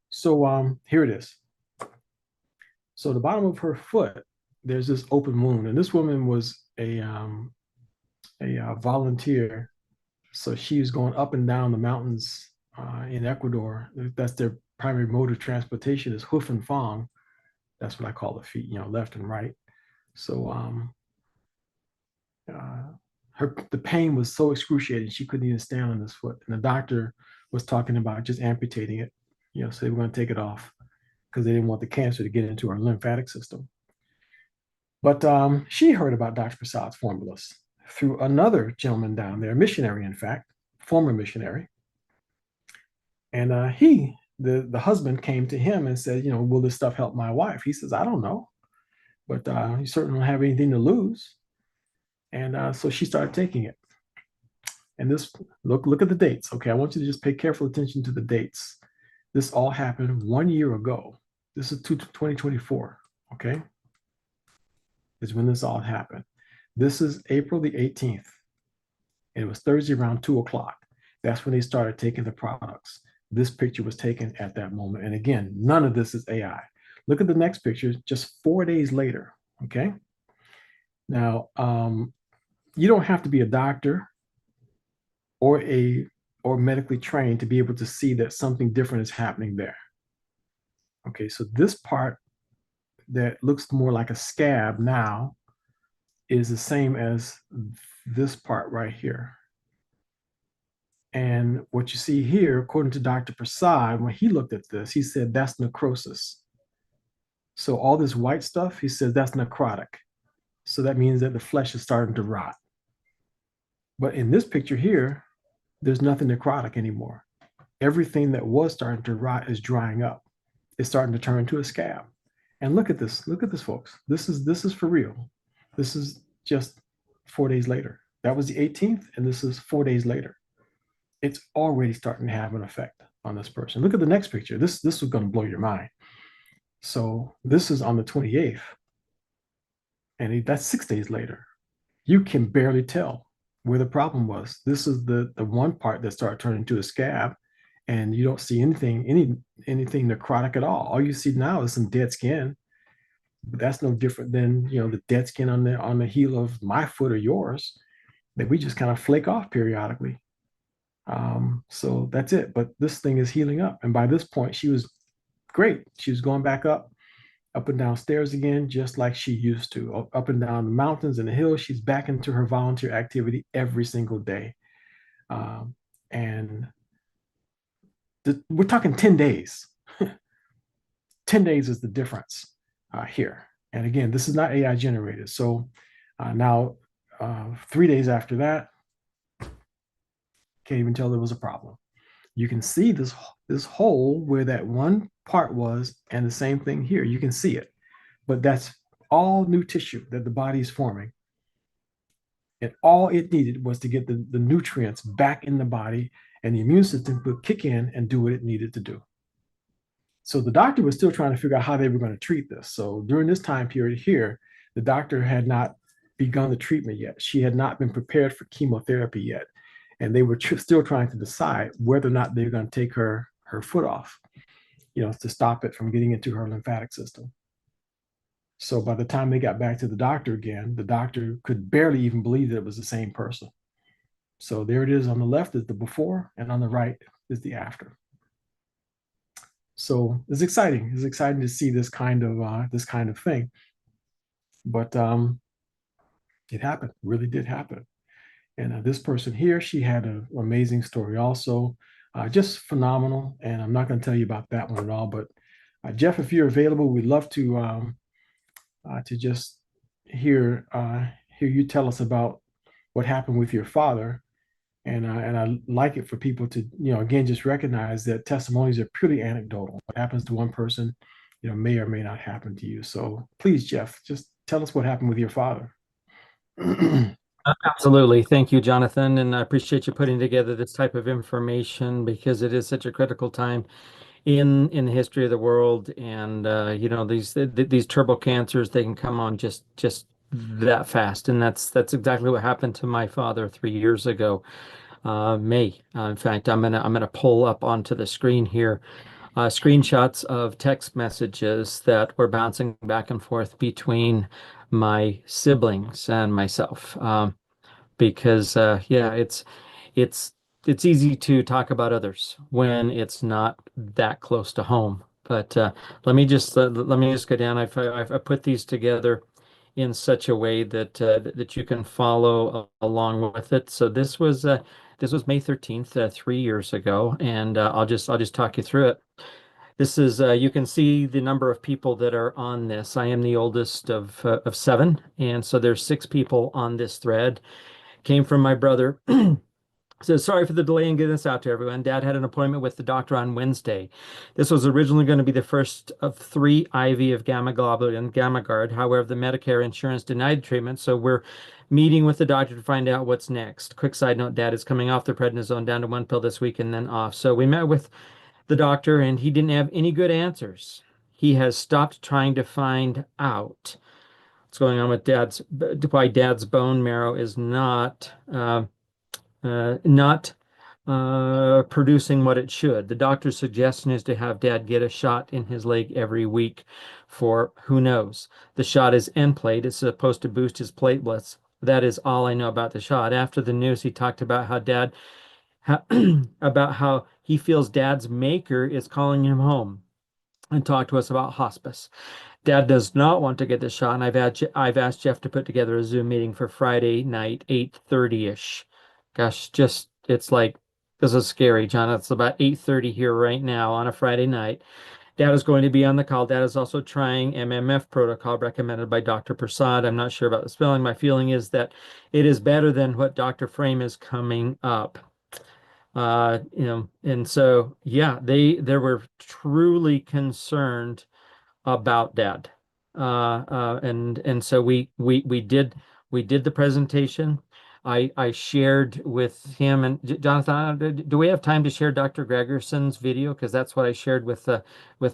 so here it is. So the bottom of her foot, there's this open wound, and this woman was a volunteer. So she was going up and down the mountains in Ecuador. That's their primary mode of transportation is hoof and fang. That's what I call the feet, left and right. So the pain was so excruciating she couldn't even stand on this foot, and the doctor was talking about just amputating it. So they were going to take it off because they didn't want the cancer to get into her lymphatic system. But she heard about Dr. Prasad's formulas through another gentleman down there, missionary, in fact, former missionary. And the husband came to him and said, will this stuff help my wife? He says, I don't know, but you certainly don't have anything to lose. And so she started taking it. And this, look at the dates. Okay, I want you to just pay careful attention to the dates. This all happened 1 year ago. This is 2024, okay? Is when this all happened. This is April the 18th. And it was Thursday around 2 o'clock. That's when they started taking the products. This picture was taken at that moment. And again, none of this is AI. Look at the next picture, just 4 days later, okay? Now, you don't have to be a doctor or medically trained to be able to see that something different is happening there. Okay, so this part that looks more like a scab now is the same as this part right here. And what you see here, according to Dr. Prasad, when he looked at this, he said that's necrosis. So all this white stuff, he says that's necrotic. So that means that the flesh is starting to rot. But in this picture here, there's nothing necrotic anymore. Everything that was starting to rot is drying up. It's starting to turn into a scab. And look at this, folks. This is for real. This is just 4 days later. That was the 18th, and this is 4 days later. It's already starting to have an effect on this person. Look at the next picture. This is going to blow your mind. So this is on the 28th, and that's 6 days later. You can barely tell where the problem was. This is the one part that started turning into a scab, and you don't see anything necrotic at all. All you see now is some dead skin. But that's no different than the dead skin on the heel of my foot or yours that we just kind of flake off periodically. So that's it. But this thing is healing up, and by this point, she was great. She was going back up and down stairs again, just like she used to, up and down the mountains and the hills. She's back into her volunteer activity every single day. And we're talking 10 days. 10 days is the difference here. And again, this is not AI generated. So now 3 days after that, can't even tell there was a problem. You can see this hole where that one part was, and the same thing here. You can see it, but that's all new tissue that the body is forming. And all it needed was to get the nutrients back in the body, and the immune system would kick in and do what it needed to do. So the doctor was still trying to figure out how they were going to treat this. So during this time period here, the doctor had not begun the treatment yet. She had not been prepared for chemotherapy yet. And they were still trying to decide whether or not they were going to take her foot off, to stop it from getting into her lymphatic system. So by the time they got back to the doctor again, the doctor could barely even believe that it was the same person. So there it is. On the left is the before, and on the right is the after. So it's exciting. It's exciting to see this kind of thing. But it happened. Really did happen. And this person here, she had an amazing story also. just phenomenal. And I'm not going to tell you about that one at all. But Jeff, if you're available, we'd love to just hear you tell us about what happened with your father. And I like it for people to, again, just recognize that testimonies are purely anecdotal. What happens to one person, may or may not happen to you. So please, Jeff, just tell us what happened with your father. Absolutely. Thank you, Jonathan. And I appreciate you putting together this type of information because it is such a critical time in the history of the world. And these turbo cancers, they can come on just that fast. And that's exactly what happened to my father 3 years ago. May. In fact, I'm gonna pull up onto the screen here screenshots of text messages that were bouncing back and forth between my siblings and myself. Because yeah, it's it's easy to talk about others when it's not that close to home. But let me just go down. I've put these together in such a way that you can follow along with it. So this was May 13th, 3 years ago, and I'll just talk you through it. This is you can see the number of people that are on this. I am the oldest of seven, and so there's six people on this thread. Came from my brother. So sorry for the delay in getting this out to everyone. Dad had an appointment with the doctor on Wednesday. This was originally going to be the first of 3 IV of gamma globulin, Gamma Guard. However, the Medicare insurance denied treatment, so we're meeting with the doctor to find out what's next. Quick side note, Dad is coming off the prednisone down to 1 pill this week and then off. So we met with the doctor and he didn't have any good answers. He has stopped trying to find out what's going on with why Dad's bone marrow is not producing what it should. The doctor's suggestion is to have Dad get a shot in his leg every week for who knows. The shot is end plate. It's supposed to boost his platelets. That is all I know about the shot. After the news, he talked about how, about how he feels Dad's maker is calling him home and talked to us about hospice. Dad does not want to get the shot, and I've asked Jeff to put together a Zoom meeting for Friday night, 8:30-ish. Gosh, just it's like this is scary, John. It's about 8:30 here right now on a Friday night. Dad is going to be on the call. Dad is also trying MMF protocol recommended by Dr. Prasad. I'm not sure about the spelling. My feeling is that it is better than what Dr. Frame is coming up. And so yeah, they were truly concerned about Dad. And so we did the presentation. I shared with him and Jonathan. Do we have time to share Dr. Gregerson's video? Because that's what I shared with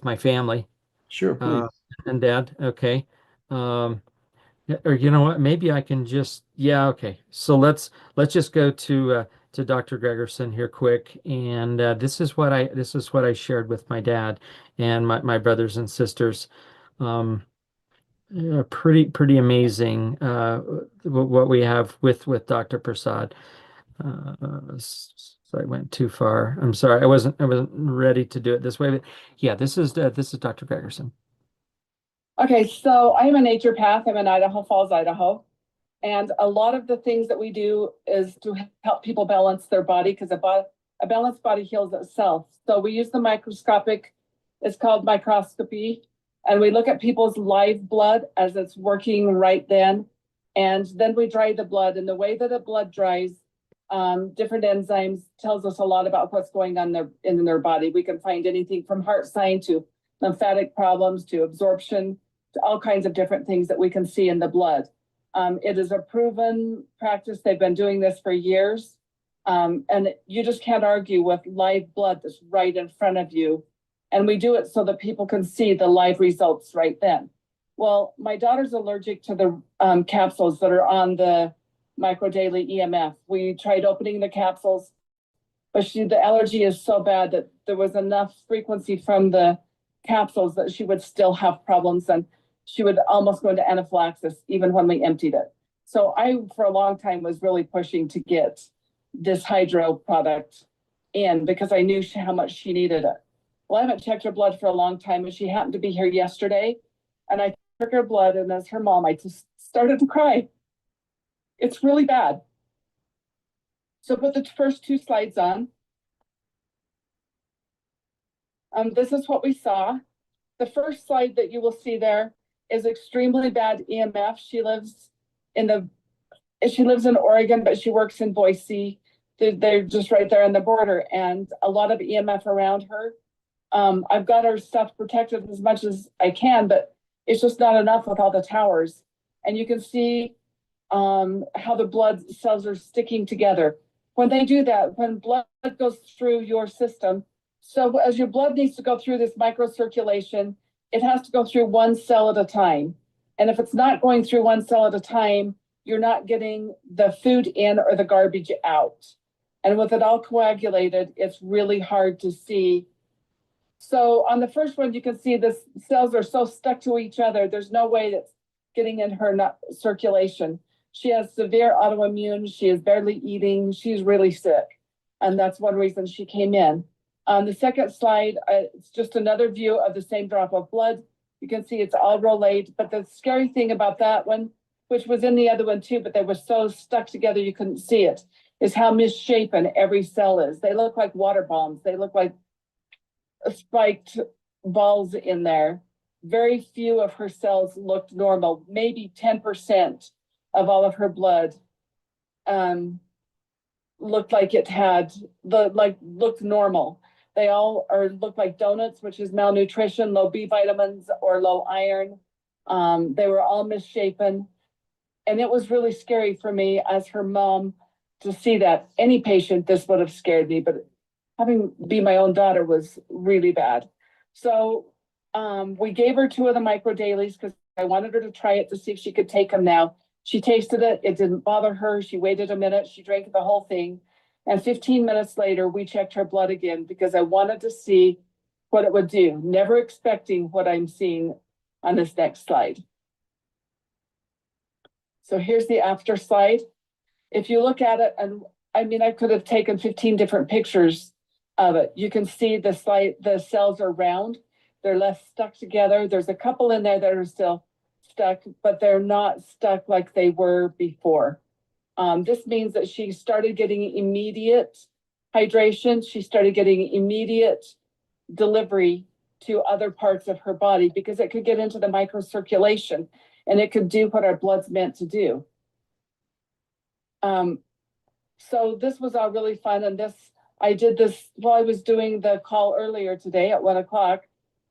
my family Sure, uh, please. and Dad. Okay. Um, or you know what? Maybe I can just yeah. Okay. So let's just go to Dr. Gregerson here quick, and this is what I shared with my dad and my brothers and sisters. Um, yeah, pretty amazing what we have with Dr. Prasad. So I went too far. I'm sorry. I wasn't ready to do it this way, but yeah, this is Dr. Gregerson. Okay, so I'm a naturopath. I'm in Idaho Falls, Idaho. And a lot of the things that we do is to help people balance their body because a balanced body heals itself. So we use the microscopic, it's called microscopy, and we look at people's live blood as it's working right then. And then we dry the blood. And the way that the blood dries, different enzymes tells us a lot about what's going on in their body. We can find anything from heart sign to lymphatic problems to absorption to all kinds of different things that we can see in the blood. It is a proven practice. They've been doing this for years. And you just can't argue with live blood that's right in front of you. And we do it so that people can see the live results right then. Well, my daughter's allergic to the capsules that are on the microdaily EMF. We tried opening the capsules, but the allergy is so bad that there was enough frequency from the capsules that she would still have problems and she would almost go into anaphylaxis even when we emptied it. So I, for a long time, was really pushing to get this hydro product in because I knew how much she needed it. Well, I haven't checked her blood for a long time, and she happened to be here yesterday, and I took her blood, and as her mom, I just started to cry. It's really bad. So put the first 2 slides on. This is what we saw. The first slide that you will see there is extremely bad EMF. She lives in Oregon, but she works in Boise. They're just right there on the border, and a lot of EMF around her. I've got her stuff protected as much as I can, but it's just not enough with all the towers. And you can see how the blood cells are sticking together. When they do that, when blood goes through your system, so as your blood needs to go through this microcirculation, it has to go through one cell at a time. And if it's not going through one cell at a time, you're not getting the food in or the garbage out. And with it all coagulated, it's really hard to see. So on the first one, you can see the cells are so stuck to each other. There's no way that's getting in her circulation. She has severe autoimmune. She is barely eating. She's really sick. And that's one reason she came in. On the second slide, it's just another view of the same drop of blood. You can see it's all relayed. But the scary thing about that one, which was in the other one too, but they were so stuck together you couldn't see it, is how misshapen every cell is. They look like water bombs. They look like spiked balls in there. Very few of her cells looked normal. Maybe 10% of all of her blood looked like it had looked normal. They all look like donuts, which is malnutrition, low B vitamins or low iron. They were all misshapen. And it was really scary for me as her mom to see that. Any patient, this would have scared me, but having be my own daughter was really bad. So we gave her 2 of the micro dailies because I wanted her to try it to see if she could take them now. She tasted it. It didn't bother her. She waited a minute. She drank the whole thing. And 15 minutes later, we checked her blood again because I wanted to see what it would do, never expecting what I'm seeing on this next slide. So here's the after slide. If you look at it, and I mean, I could have taken 15 different pictures of it. You can see the cells are round. They're less stuck together. There's a couple in there that are still stuck, but they're not stuck like they were before. This means that she started getting immediate hydration. She started getting immediate delivery to other parts of her body because it could get into the microcirculation and it could do what our blood's meant to do. So this was all really fun. And I did this while I was doing the call earlier today at 1 o'clock.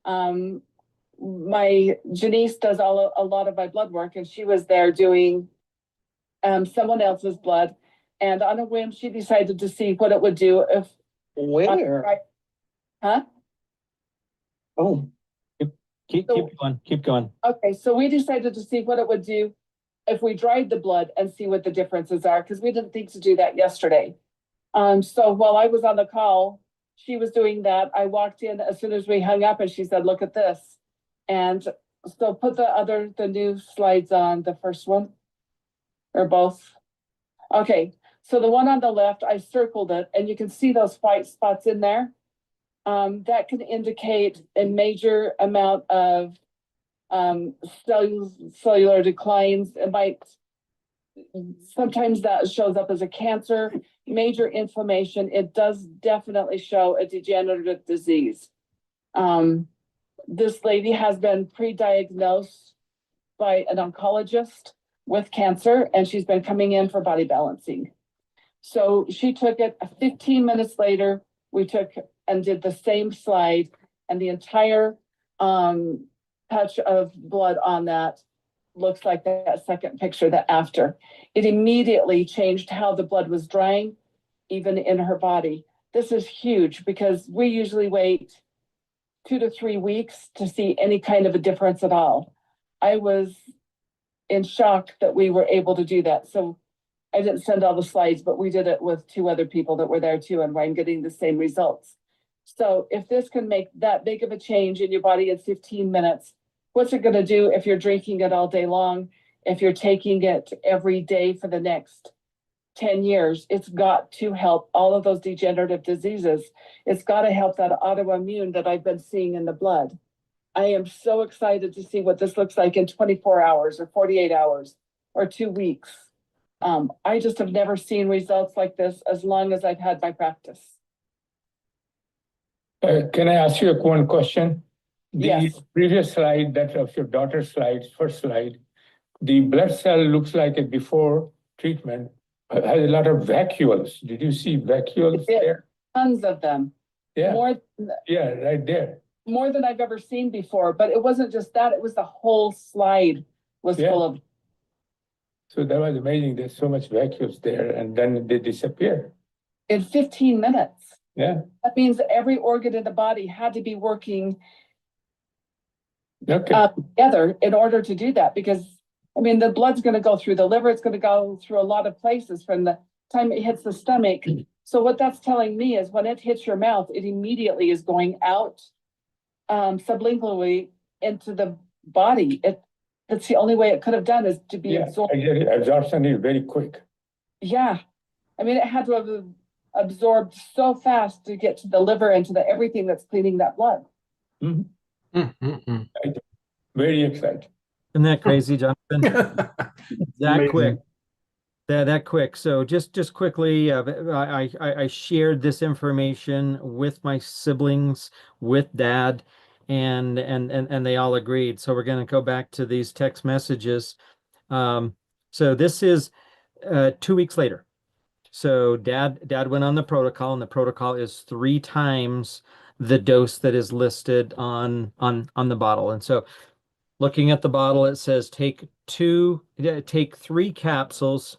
My Janice does a lot of my blood work, and she was there doing someone else's blood. And on a whim, she decided to see what it would do if. Where? Huh? Oh, Keep going. Keep going. Okay, so we decided to see what it would do if we dried the blood and see what the differences are, because we didn't think to do that yesterday. So while I was on the call, she was doing that. I walked in as soon as we hung up and she said, look at this. And so put the new slides on, the first one or both. Okay, so the one on the left, I circled it and you can see those white spots in there. That can indicate a major amount of cellular declines. It might, sometimes that shows up as a cancer, major inflammation. It does definitely show a degenerative disease. This lady has been pre-diagnosed by an oncologist with cancer, and she's been coming in for body balancing. So she took it 15 minutes later. We took and did the same slide, and the entire patch of blood on that looks like that second picture, the after. It immediately changed how the blood was drying, even in her body. This is huge because we usually wait 2 to 3 weeks to see any kind of a difference at all. I was in shock that we were able to do that. So I didn't send all the slides, but we did it with 2 other people that were there too, and I'm getting the same results. So if this can make that big of a change in your body in 15 minutes, what's it going to do if you're drinking it all day long? If you're taking it every day for the next 10 years, it's got to help all of those degenerative diseases. It's got to help that autoimmune that I've been seeing in the blood. I am so excited to see what this looks like in 24 hours or 48 hours or 2 weeks. I just have never seen results like this as long as I've had my practice. Can I ask you one question? The Yes. previous slide, that of your daughter's slide, first slide, the blood cell looks like a before treatment, has a lot of vacuoles. Did you see vacuoles It did. there? Tons of them. Yeah, More, yeah, right there. more than I've ever seen before, but it wasn't just that, it was the whole slide was Yeah. full of, So that was amazing. There's so much vacuoles there, and then they disappear. in 15 minutes. Yeah. That means every organ in the body had to be working Okay. together in order to do that, because I mean, the blood's going to go through the liver, it's going to go through a lot of places from the time it hits the stomach. So what that's telling me is when it hits your mouth, it immediately is going out sublingually into the body. That's the only way it could have done, is to be absorbed. Absorption is very quick. Yeah. I mean, it had to have absorbed so fast to get to the liver and to the everything that's cleaning that blood. Very exciting. Isn't that crazy, Jonathan? That Amazing. quick. That quick. So just quickly, I shared this information with my siblings, with Dad, and they all agreed. So we're going to go back to these text messages. So this is 2 weeks later. So Dad went on the protocol, and the protocol is 3 times the dose that is listed on the bottle. And so looking at the bottle, it says take 3 capsules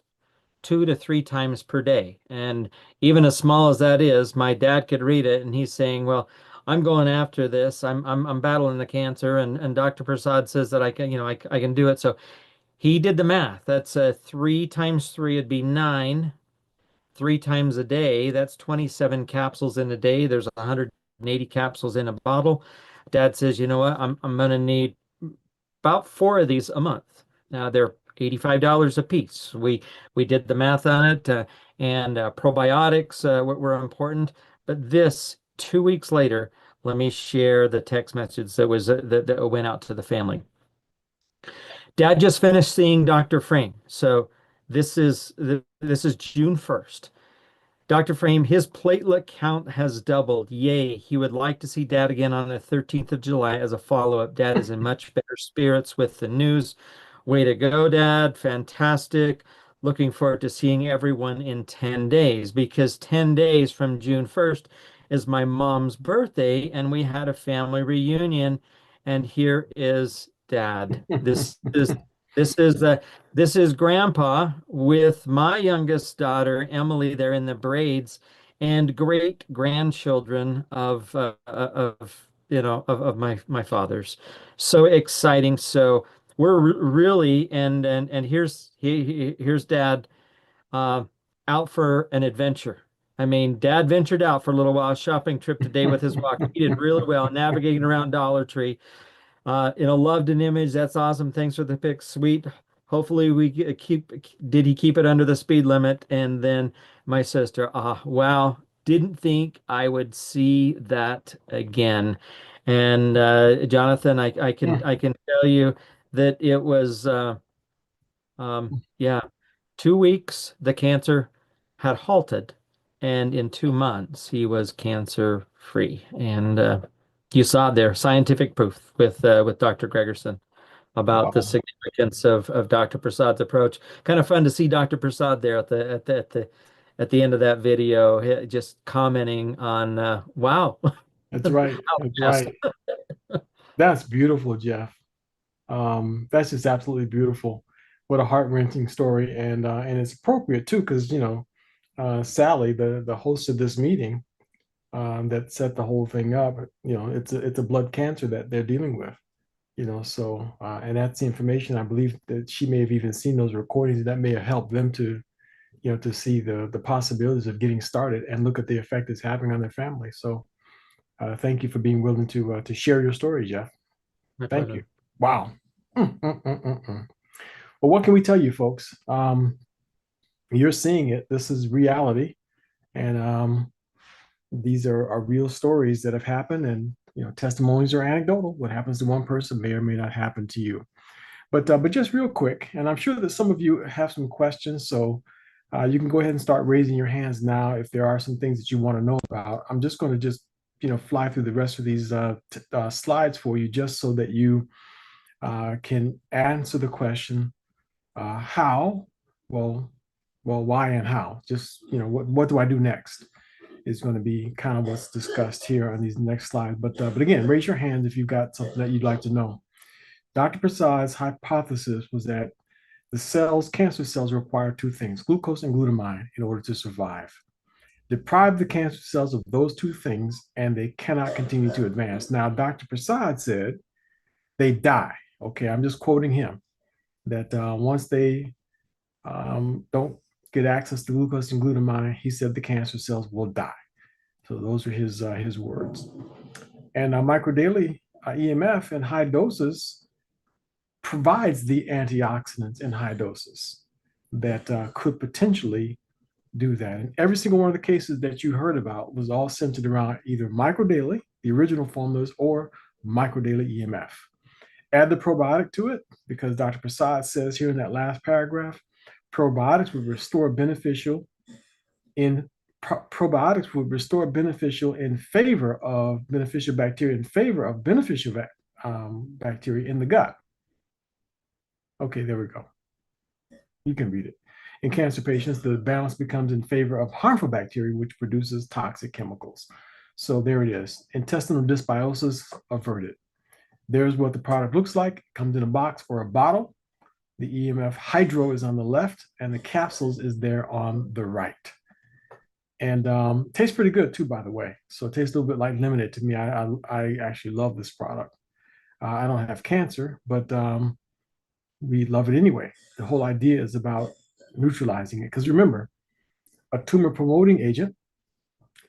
2 to 3 times per day. And even as small as that is, my dad could read it, and he's saying, well, I'm going after this. I'm battling the cancer, and Dr. Prasad says that I can, I can do it. So he did the math. That's 3 times 3 would be 9. 3 times a day, that's 27 capsules in a day. There's 180 capsules in a bottle. Dad says, you know what? I'm going to need about 4 of these a month. Now they're $85 a piece. We did the math on it, and probiotics were important. But this 2 weeks later, let me share the text message that went out to the family. Dad just finished seeing Dr. Frame. So this is June 1st. Dr. Frame, his platelet count has doubled. Yay. He would like to see Dad again on the 13th of July as a follow-up. Dad is in much better spirits with the news. Way to go, Dad. Fantastic. Looking forward to seeing everyone in 10 days, because 10 days from June 1st is my mom's birthday, and we had a family reunion. And here is Dad. This is Grandpa with my youngest daughter, Emily, there in the braids, and great grandchildren of my father's. So exciting. So we're really, and here's Dad out for an adventure. I mean, Dad ventured out for a little while, shopping trip today with his walker. He did really well navigating around Dollar Tree. Loved an image. That's awesome. Thanks for the pic. Sweet. Hopefully did he keep it under the speed limit? And then my sister, wow, didn't think I would see that again. And Jonathan, I can tell you that it was, yeah, 2 weeks, the cancer had halted. And in 2 months, he was cancer free. And you saw there scientific proof with Dr. Gregerson about the Wow. significance of Dr. Prasad's approach. Kind of fun to see Dr. Prasad there at the end of that video, just commenting on wow. That's right. how That's fast. right. That's beautiful, Jeff. That's just absolutely beautiful. What a heart-wrenching story, and it's appropriate too, because Sally, the host of this meeting, that set the whole thing up. It's a blood cancer that they're dealing with. So and that's the information. I believe that she may have even seen those recordings that may have helped them to to see the possibilities of getting started and look at the effect it's having on their family. So thank you for being willing to share your story, Jeff. My Thank pleasure. you. Wow. Well, what can we tell you, folks? You're seeing it. This is reality, and these are real stories that have happened. And testimonies are anecdotal. What happens to one person may or may not happen to you. But just real quick, and I'm sure that some of you have some questions, so you can go ahead and start raising your hands now if there are some things that you want to know about. I'm just going to fly through the rest of these slides for you, just so that you can answer the question, how, well, why and how. Just, what do I do next is going to be kind of what's discussed here on these next slides. But again, raise your hand if you've got something that you'd like to know. Dr. Prasad's hypothesis was that cancer cells require two things, glucose and glutamine, in order to survive. Deprive the cancer cells of those two things, and they cannot continue to advance. Now, Dr. Prasad said they die. Okay, I'm just quoting him, that once they don't get access to glucose and glutamine, he said the cancer cells will die. So those are his words. And microdaily EMF in high doses provides the antioxidants in high doses that could potentially do that. And every single one of the cases that you heard about was all centered around either microdaily, the original formulas, or microdaily EMF. Add the probiotic to it, because Dr. Prasad says here in that last paragraph, probiotics would restore beneficial in favor of beneficial bacteria in favor of beneficial bacteria in the gut. Okay, there we go. You can read it. In cancer patients, the balance becomes in favor of harmful bacteria, which produces toxic chemicals. So there it is. Intestinal dysbiosis averted. There's what the product looks like. It comes in a box or a bottle. The EMF Hydro is on the left, and the capsules is there on the right. And tastes pretty good too, by the way. So it tastes a little bit like lemonade to me. I actually love this product. I don't have cancer, but we love it anyway. The whole idea is about neutralizing it. Because remember, a tumor promoting agent,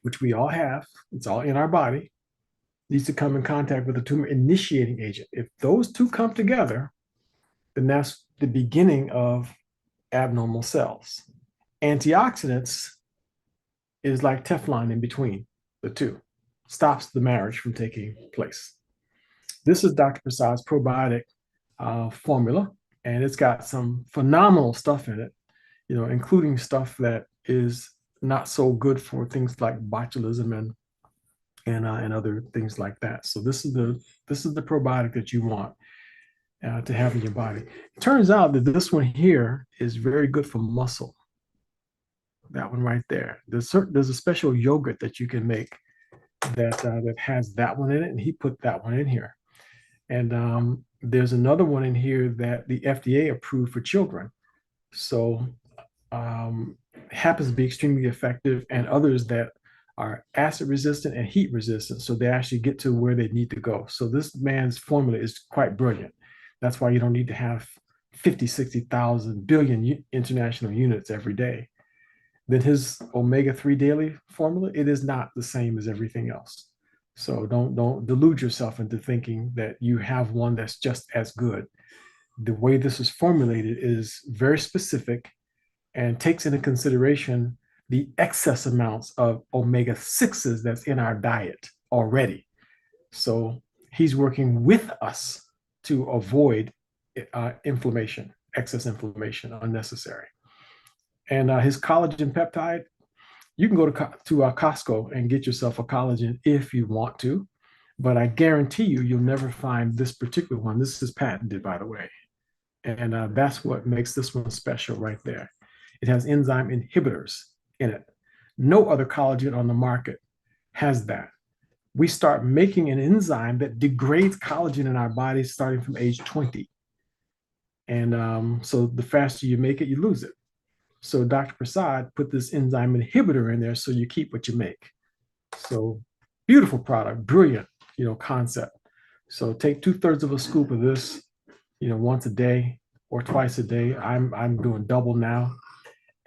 which we all have, it's all in our body, needs to come in contact with a tumor initiating agent. If those two come together, then that's the beginning of abnormal cells. Antioxidants is like Teflon in between the two, stops the marriage from taking place. This is Dr. Prasad's probiotic formula, and it's got some phenomenal stuff in it, including stuff that is not so good for things like botulism and other things like that. So this is the probiotic that you want to have in your body. It turns out that this one here is very good for muscle. That one right there. There's a special yogurt that you can make that has that one in it, and he put that one in here. And there's another one in here that the FDA approved for children. So happens to be extremely effective, and others that are acid resistant and heat resistant, so they actually get to where they need to go. So this man's formula is quite brilliant. That's why you don't need to have 50, 60,000 billion international units every day. Then his omega-3 daily formula, it is not the same as everything else. So don't delude yourself into thinking that you have one that's just as good. The way this is formulated is very specific and takes into consideration the excess amounts of omega-6s that's in our diet already. So he's working with us to avoid inflammation, excess inflammation, unnecessary. And his collagen peptide, you can go to Costco and get yourself a collagen if you want to, but I guarantee you'll never find this particular one. This is patented, by the way. And that's what makes this one special right there. It has enzyme inhibitors in it. No other collagen on the market has that. We start making an enzyme that degrades collagen in our bodies starting from age 20. And so the faster you make it, you lose it. So Dr. Prasad put this enzyme inhibitor in there so you keep what you make. So beautiful product, brilliant, concept. So take 2/3 of a scoop of this, once a day or twice a day. I'm doing double now.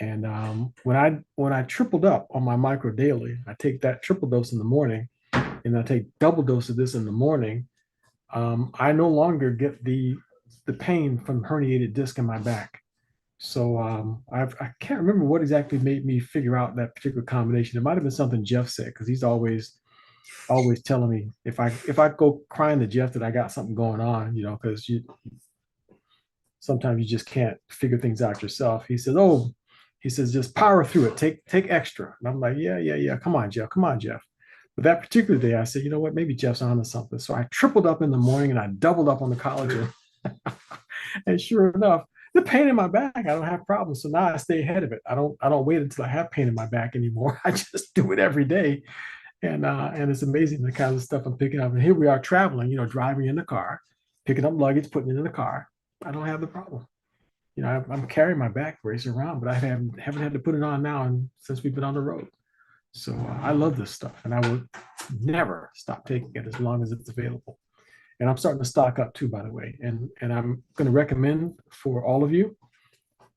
And when I tripled up on my micro daily, I take that triple dose in the morning, and I take double dose of this in the morning. I no longer get the pain from herniated disc in my back. So I can't remember what exactly made me figure out that particular combination. It might have been something Jeff said, because he's always telling me if I go crying to Jeff that I got something going on, because sometimes you just can't figure things out yourself. He says, just power through it. Take extra. And I'm like, yeah. Come on, Jeff. But that particular day, I said, you know what, maybe Jeff's on to something. So I tripled up in the morning and I doubled up on the collagen. And sure enough, the pain in my back, I don't have problems. So now I stay ahead of it. I don't wait until I have pain in my back anymore. I just do it every day. And it's amazing the kind of stuff I'm picking up. And here we are traveling, driving in the car, picking up luggage, putting it in the car. I don't have the problem. I'm carrying my back brace around, but I haven't had to put it on now and since we've been on the road. So I love this stuff, and I will never stop taking it as long as it's available. And I'm starting to stock up too, by the way. And I'm going to recommend for all of you.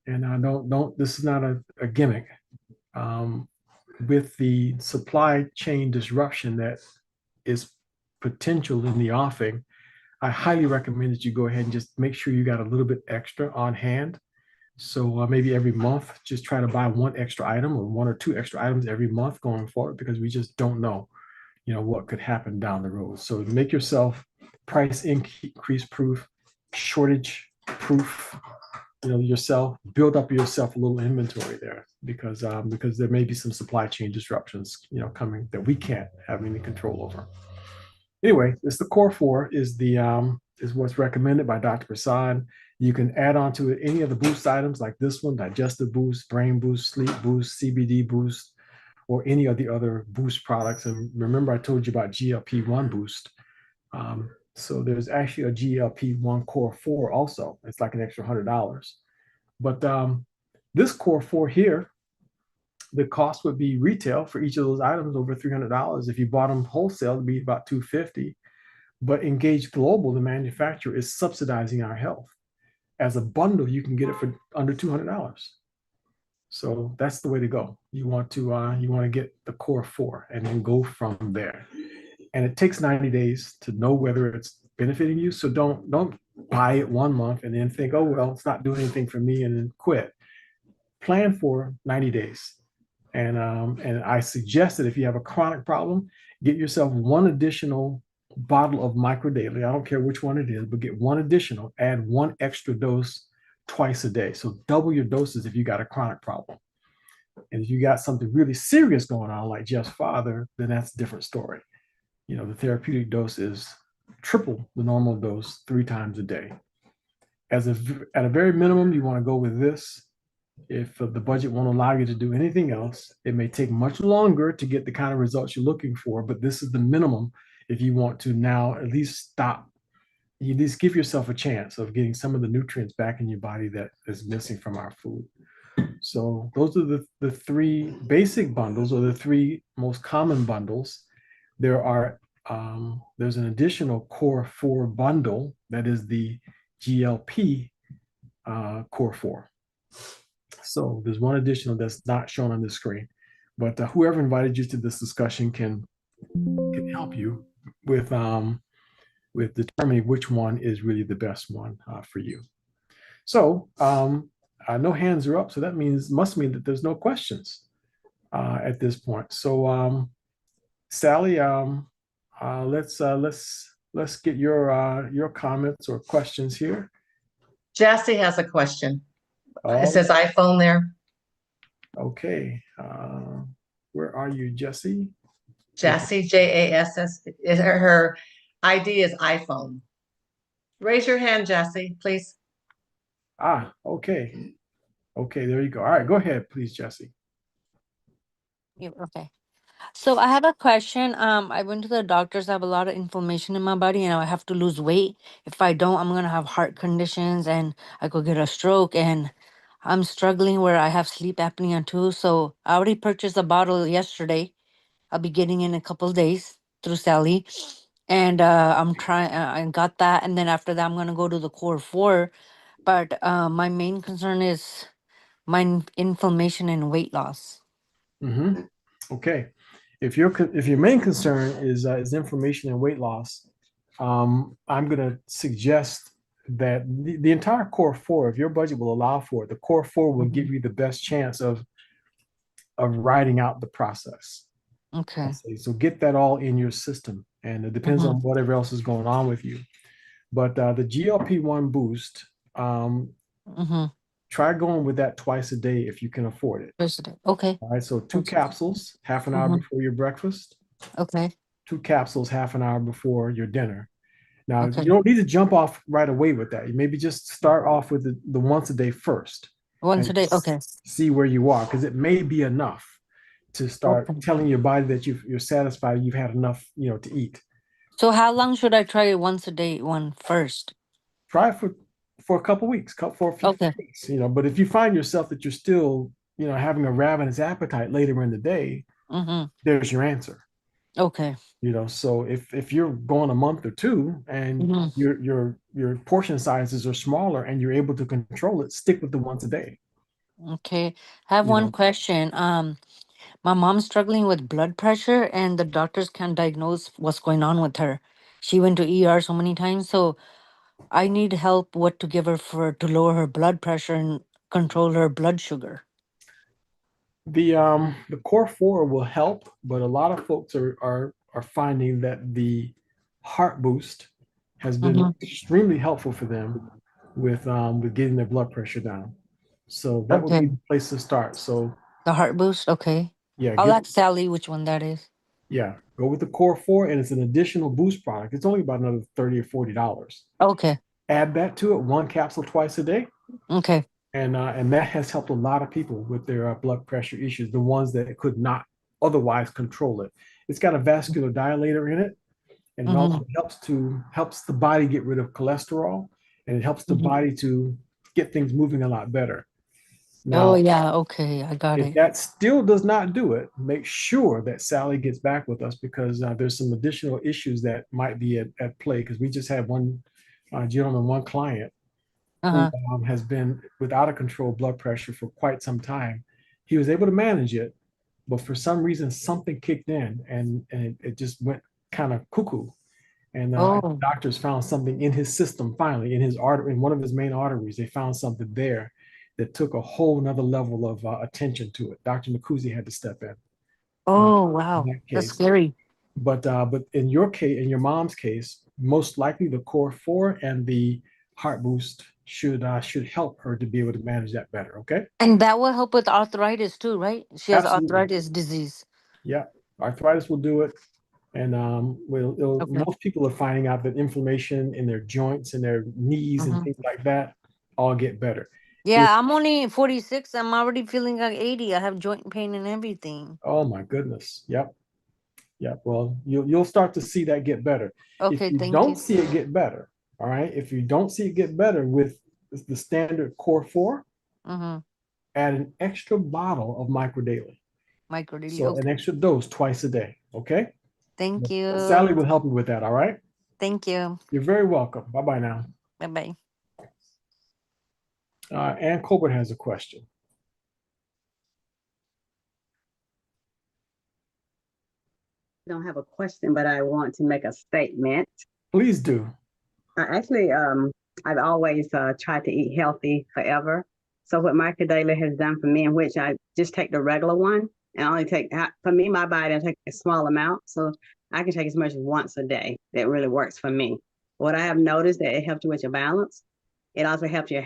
And I don't. This is not a gimmick. With the supply chain disruption that is potential in the offing, I highly recommend that you go ahead and just make sure you got a little bit extra on hand. So maybe every month, just try to buy one extra item or one or two extra items every month going forward, because we just don't know, what could happen down the road. So make yourself price increase proof, shortage proof, yourself, build up yourself a little inventory there, because there may be some supply chain disruptions, coming that we can't have any control over. Anyway, it's the core four is what's recommended by Dr. Prasad. You can add on to it any of the boost items like this one, digestive boost, brain boost, sleep boost, CBD boost, or any of the other boost products. And remember, I told you about GLP-1 boost. So there's actually a GLP-1 core four also. It's like an extra $100. But this core four here, the cost would be retail for each of those items over $300. If you bought them wholesale, it'd be about $250. But Engage Global, the manufacturer, is subsidizing our health. As a bundle, you can get it for under $200. So that's the way to go. You want to get the core four and then go from there. And it takes 90 days to know whether it's benefiting you. So don't buy it 1 month and then think, oh, well, it's not doing anything for me, and then quit. Plan for 90 days. And I suggest that if you have a chronic problem, get yourself one additional bottle of micro daily. I don't care which one it is, but get one additional, add one extra dose twice a day. So double your doses if you got a chronic problem. And if you got something really serious going on, like Jeff's father, then that's a different story. The therapeutic dose is triple the normal dose 3 times a day. At a very minimum, you want to go with this. If the budget won't allow you to do anything else, it may take much longer to get the kind of results you're looking for, but this is the minimum if you want to now at least stop. You at least give yourself a chance of getting some of the nutrients back in your body that is missing from our food. So those are the 3 basic bundles, or the 3 most common bundles. There's an additional core 4 bundle that is the GLP core 4. So there's one additional that's not shown on the screen, but whoever invited you to this discussion can help you with determining which one is really the best one for you. So no hands are up, so that must mean that there's no questions at this point. So Sally, let's get your comments or questions here. Jesse has a question. Oh, It says iPhone there. okay. Where are you, Jesse? Jessie, JASS. Her ID is iPhone. Raise your hand, Jessie, please. Okay. Okay, there you go. All right, go ahead, please, Jesse. Okay. So I have a question. I went to the doctors. I have a lot of inflammation in my body, and I have to lose weight. If I don't, I'm gonna have heart conditions, and I could get a stroke. And I'm struggling where I have sleep apnea too. So I already purchased a bottle yesterday. I'll be getting in a couple days through Sally, and I'm trying. I got that, and then after that, I'm gonna go to the core 4. But my main concern is my inflammation and weight loss. Mm-hmm. Okay. If your main concern is inflammation and weight loss, I'm going to suggest that the entire core 4, if your budget will allow for it, the core 4 will give you the best chance of riding out the process. Okay. So get that all in your system, and it depends on whatever else is going on with you. But the GLP-1 boost, try going with that twice a day if you can afford it. Okay. All right, so 2 capsules, half an hour before your breakfast, Okay. 2 capsules half an hour before your dinner. Now, Okay. you don't need to jump off right away with that. You maybe just start off with the once a day first Once and a day. Okay. see where you are, because it may be enough to start Okay. telling your body that you're satisfied, you've had enough, to eat. So how long should I try it once a day one first? Try it for a couple weeks, for a few Okay. weeks, but if you find yourself that you're still, having a ravenous appetite later in the day, Mm-hmm. there's your answer. Okay. So if you're going a month or two and Mm-hmm. your portion sizes are smaller and you're able to control it, stick with the once a day. Okay. I have You one know, question. My mom's struggling with blood pressure and the doctors can't diagnose what's going on with her. She went to ER so many times, so I need help what to give her to lower her blood pressure and control her blood sugar. the core four will help, but a lot of folks are finding that the heart boost has been Mm-hmm. extremely helpful for them with getting their blood pressure down. So that would be Okay. the place to start. So The heart boost. Okay. yeah, I'll ask Sally which one that is. go with the core four, and it's an additional boost product. It's only about another $30 or $40. Okay. Add that to it, 1 capsule twice a day, Okay. and that has helped a lot of people with their blood pressure issues, the ones that could not otherwise control it. It's got a vascular dilator in it, and it Mm-hmm. also helps the body get rid of cholesterol, and it helps the Mm-hmm. body to get things moving a lot better. Oh Now, yeah. Okay. I got if it. that still does not do it, make sure that Sally gets back with us, because there's some additional issues that might be at play. Because we just had one gentleman, one client who Uh-huh. has been with out of control blood pressure for quite some time. He was able to manage it, but for some reason something kicked in, and it just went kind of cuckoo. And Oh. doctors found something in his system, finally in his artery, in one of his main arteries. They found something there that took a whole nother level of attention to it. Dr. Nkuzi had to step uh, Oh in wow. that That's case. scary. But in your case, in your mom's case, most likely the core four and the heart boost should help her to be able to manage that better. Okay. And that will help with arthritis too, right? She has Absolutely. arthritis disease. Yeah. Arthritis will do it. And Okay. most people are finding out that inflammation in their joints and their knees and Mm-hmm. things like that all get better. If Yeah, I'm only 46. I'm already feeling like 80. I have joint pain and everything. Oh my goodness. Yep. Yep. Well, you'll start to see that get better. If Okay, you thank don't you. see it get better, all right. If you don't see it get better with the standard core four, Mm-hmm. add an extra bottle of micro daily. Micro DD. So an Okay. extra dose twice a day. Okay. Thank Sally you. will help you with that. All right. Thank you. You're very welcome. Bye bye now. Bye-bye. Ann Colbert has a question. Don't have a question, but I want to make a statement. Please do. I've always tried to eat healthy forever. So what Daily has done for me, in which I just take the regular one and only take, for me, my body, I take a small amount. So I can take as much as once a day. That really works for me. What I have noticed that it helps you with your balance. It also helps your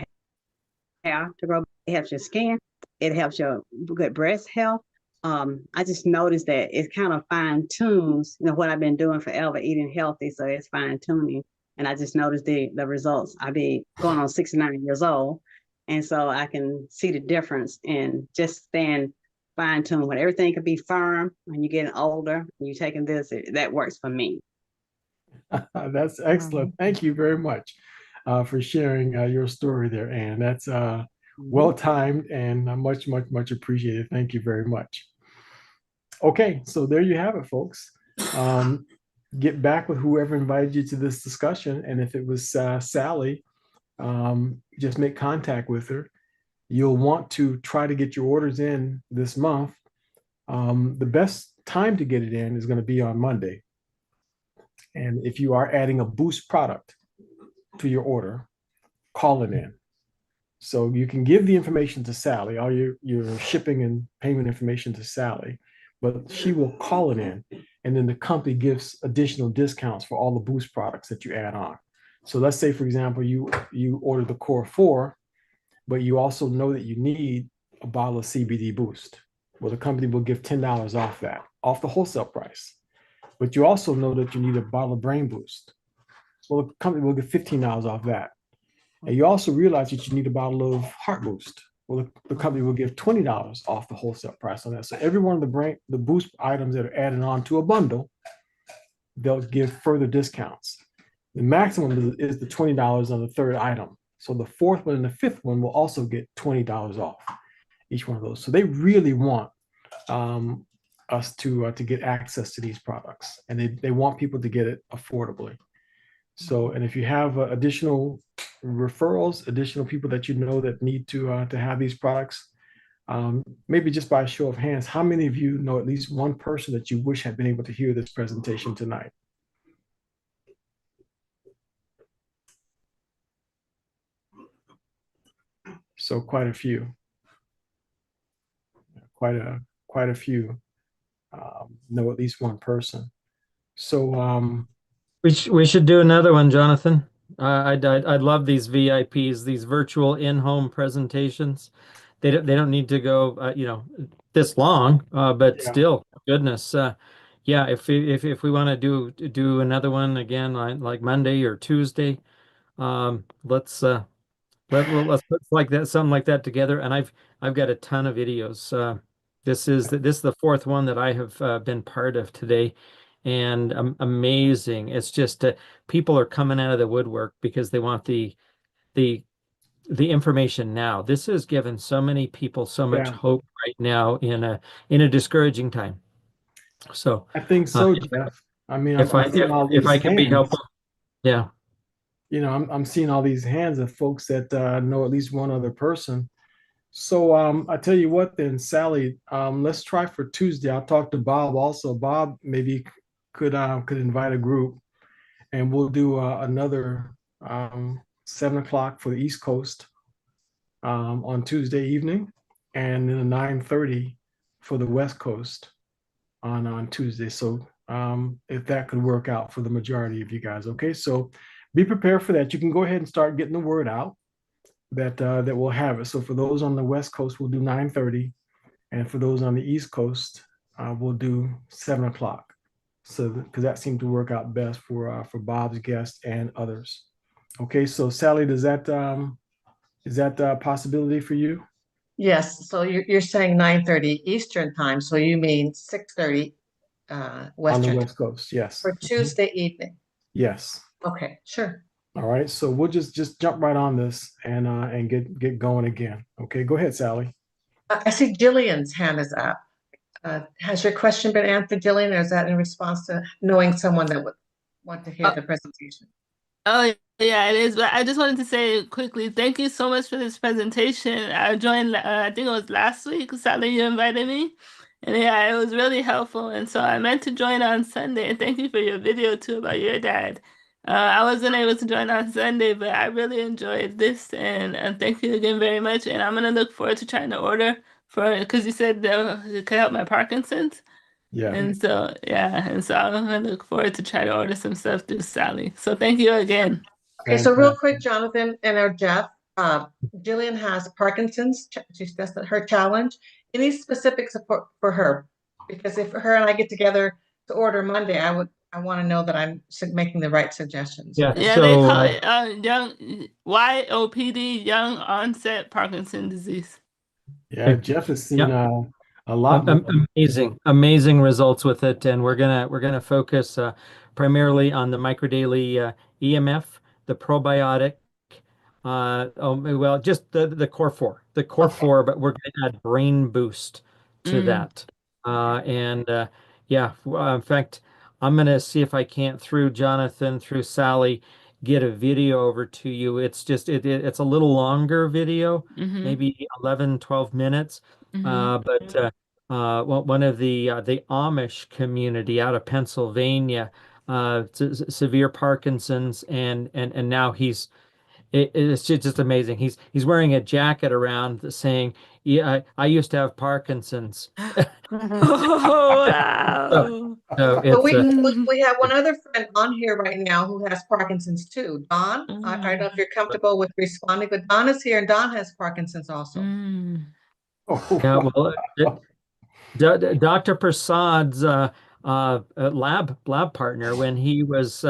hair to grow. It helps your skin. It helps your good breast health. I just noticed that it kind of fine tunes, what I've been doing forever, eating healthy. So it's fine tuning. And I just noticed the results. I be going on 69 years old. And so I can see the difference in just staying fine tuned. When everything can be firm when you're getting older, and you're taking this, that works for me. That's excellent. Thank you very much for sharing your story there, Ann. That's well timed and much, much, much appreciated. Thank you very much. Okay, so there you have it, folks. Get back with whoever invited you to this discussion. And if it was Sally, just make contact with her. You'll want to try to get your orders in this month. The best time to get it in is going to be on Monday. And if you are adding a boost product to your order, call it in. So you can give the information to Sally, all your shipping and payment information to Sally, but she will call it in. And then the company gives additional discounts for all the boost products that you add on. So let's say, for example, you order the Core 4, but you also know that you need a bottle of CBD Boost. Well, the company will give $10 off that, off the wholesale price. but you also know that you need a bottle of Brain Boost. Well, the company will get $15 off that. And you also realize that you need a bottle of Heart Boost. Well, the company will give $20 off the wholesale price on that. So every one of the Boost items that are added on to a bundle, they'll give further discounts. The maximum is the $20 on the third item. So the fourth one and the fifth one will also get $20 off each one of those. So they really want us to get access to these products, and they want people to get it affordably. So, and if you have additional referrals, additional people that you know that need to have these products, maybe just by a show of hands, how many of you know at least one person that you wish had been able to hear this presentation tonight? So quite a few, quite a few know at least one person. So We should do another one, Jonathan. I'd love these VIPs, these virtual in-home presentations. They don't need to go this long, but yeah, still, goodness, yeah. If we want to do another one again, like Monday or Tuesday, let's put like that, something like that together. And I've got a ton of videos. This is the fourth one that I have been part of today, and amazing. It's just people are coming out of the woodwork because they want the information now. This has given so many people so much yeah, hope right now in a discouraging time. So I think uh, so, Jeff. I mean, if I'm seeing all if these I can be hands. helpful, yeah. I'm seeing all these hands of folks that know at least one other person. So I tell you what, then, Sally, let's try for Tuesday. I'll talk to Bob also. Bob maybe could invite a group, and we'll do another 7 o'clock for the East Coast on Tuesday evening, and then a 9:30 for the West Coast on Tuesday. So if that could work out for the majority of you guys, okay? So be prepared for that. You can go ahead and start getting the word out that we'll have it. So for those on the West Coast, we'll do 9:30, and for those on the East Coast, we'll do 7 o'clock. So because that seemed to work out best for Bob's guests and others. Okay, so Sally, is that a possibility for you? Yes, so you're saying 9:30 Eastern time, so you mean 6:30 On the Western West Coast, yes. for Tuesday evening. Yes. Okay, sure. All right, so we'll just jump right on this and get going again. Okay, go ahead, Sally. I see Jillian's hand is up. Has your question been answered, Jillian, or is that in response to knowing someone that would want to hear Oh, the presentation? oh, yeah, it is. But I just wanted to say quickly, thank you so much for this presentation. I joined, I think it was last week, Sally, you invited me. And yeah, it was really helpful. And so I meant to join on Sunday. And thank you for your video too about your dad. I wasn't able to join on Sunday, but I really enjoyed this. And thank you again very much. And I'm gonna look forward to trying to order because you said it could help my Parkinson's. Yeah, And so I'm gonna look forward to try to order some stuff through Sally. So thank you again. Okay, so real fantastic. quick, Jonathan and our Jeff, Jillian has Parkinson's. That's her challenge. Any specific support for her? Because if her and I get together to order Monday, I want to know that I'm making the right suggestions. Yeah, Yeah, they so call it young YOPD, young onset Parkinson disease. Yeah, Jeff has seen yeah, a lot more. amazing results with it, and we're gonna focus primarily on the microdaily EMF, the probiotic, well, just the core four, Okay. but we're gonna add brain boost to Mm, that, and yeah, in fact, I'm gonna see if I can't through Jonathan, through Sally, get a video over to you. It's just it's a little longer video, mm-hmm, maybe 11, 12 minutes. mm-hmm, But one of the Amish community out of Pennsylvania, severe Parkinson's, and now it's just amazing. He's wearing a jacket around saying, "Yeah, I used to have Parkinson's." Oh, So, wow. so But it's we have one other friend on here right now who has Parkinson's too. Don, I don't know if you're comfortable with responding, but Don is here and Don has Parkinson's also. Oh, yeah. wow. Well, Dr. Prasad's lab partner when he was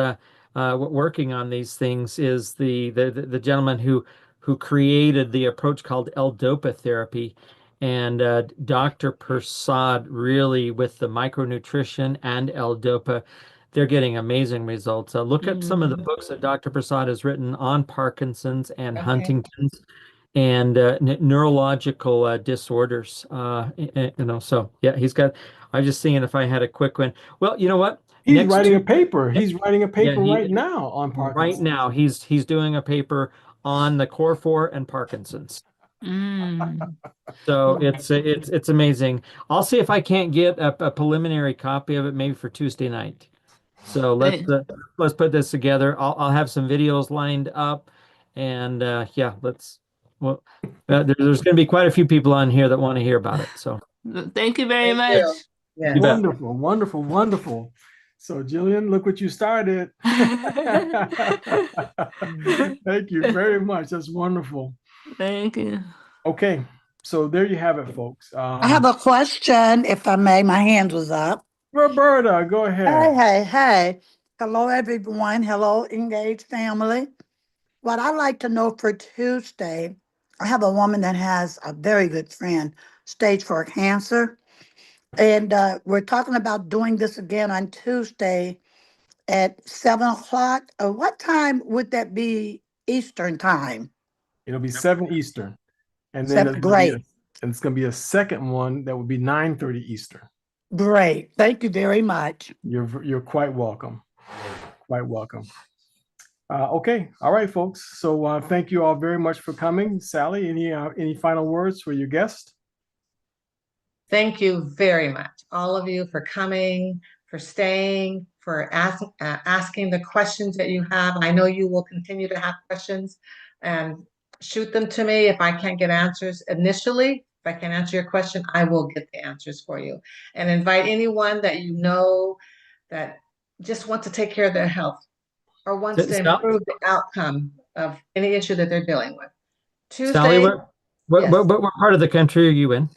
working on these things is the gentleman who created the approach called L-DOPA therapy. And Dr. Prasad really, with the micronutrition and L-DOPA, they're getting amazing results. Look at some of the books that Dr. Prasad has written on Parkinson's and Okay. Huntington's and neurological disorders. So yeah, he's got. I'm just seeing if I had a quick one. Well, you know what? He's writing a paper. He's writing a paper Yeah, right now on right Parkinson's. now he's doing a paper on the core 4 and Parkinson's. So it's amazing. I'll see if I can't get a preliminary copy of it maybe for Tuesday night. So let's put this together. I'll have some videos lined up, and yeah, there's going to be quite a few people on here that want to hear about it. So Thank you very Thank you. much. Yeah. You bet. Wonderful, wonderful, wonderful. So Jillian, look what you started. Thank you very much. That's wonderful. Thank you. Okay, so there you have it, folks. I have a question, if I may. My hand was up. Roberta, go Hey, ahead. hey, hey. Hello, everyone. Hello, Engaged family. What I'd like to know for Tuesday, I have a woman that has a very good friend, stage 4 cancer. And we're talking about doing this again on Tuesday at 7 o'clock. What time would that be Eastern time? It'll be 7 Eastern. And then That's great. it's going to be a second one that will be 9:30 Eastern. Great. Thank you very much. You're quite welcome. Quite welcome. Okay. All right, folks. So thank you all very much for coming. Sally, any final words for your guest? Thank you very much, all of you, for coming, for staying, for asking the questions that you have. I know you will continue to have questions, and shoot them to me. If I can't get answers initially, if I can answer your question, I will get the answers for you. And invite anyone that you know that just wants to take care of their health or wants to improve the outcome of any issue that they're dealing with. Sally, Tuesday, what yes. part of the country are you in?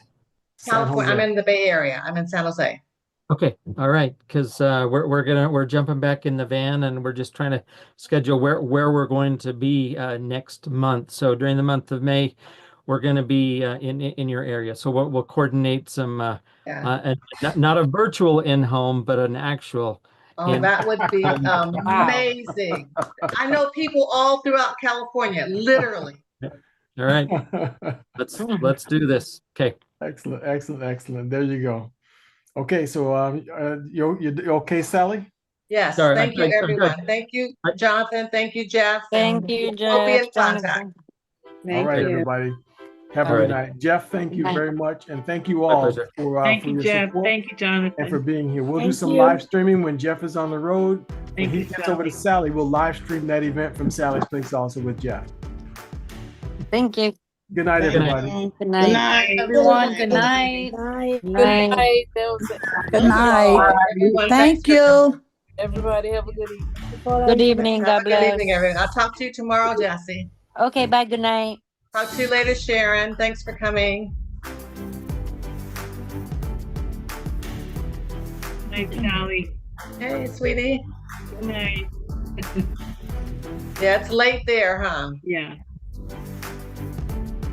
California. I'm in the Bay Area. I'm in San Jose. Okay, all right, because we're jumping back in the van and we're just trying to schedule where we're going to be next month. So during the month of May, we're going to be in your area. So we'll coordinate some not a virtual in-home, but an actual. Oh, that would be amazing. I know people all throughout California, literally. All right, let's do this. Okay. Excellent, excellent, excellent. There you go. Okay, so you okay, Sally? Yes. Sorry, thank you, everyone. Thank you, Jonathan. Thank you, Jeff. Thank you, We'll be in Jeff, contact. Thank All right, you. everybody. Have a good night. Jeff, thank you very much. And thank you all pleasure. for Thank you, your Jeff. support Thank you, Jonathan. and for being here. We'll do Thank some you. live streaming when Jeff is on the road. When Thank he you, gets over to Sally, we'll live stream that event from Sally's place also with Jeff. Thank you. Good night, everybody. Good Good night. night. Everyone, good night. Night. Good night. Good night. Everyone, Thank thanks for coming. you. Everybody have a good evening. Good evening. Have God a good bless. evening, everyone. I'll talk to you tomorrow, Jesse. Okay, bye. Good night. Talk to you later, Sharon. Thanks for coming. Night, Sally. Hey, sweetie. Good night. Yeah, it's late there, huh? Yeah.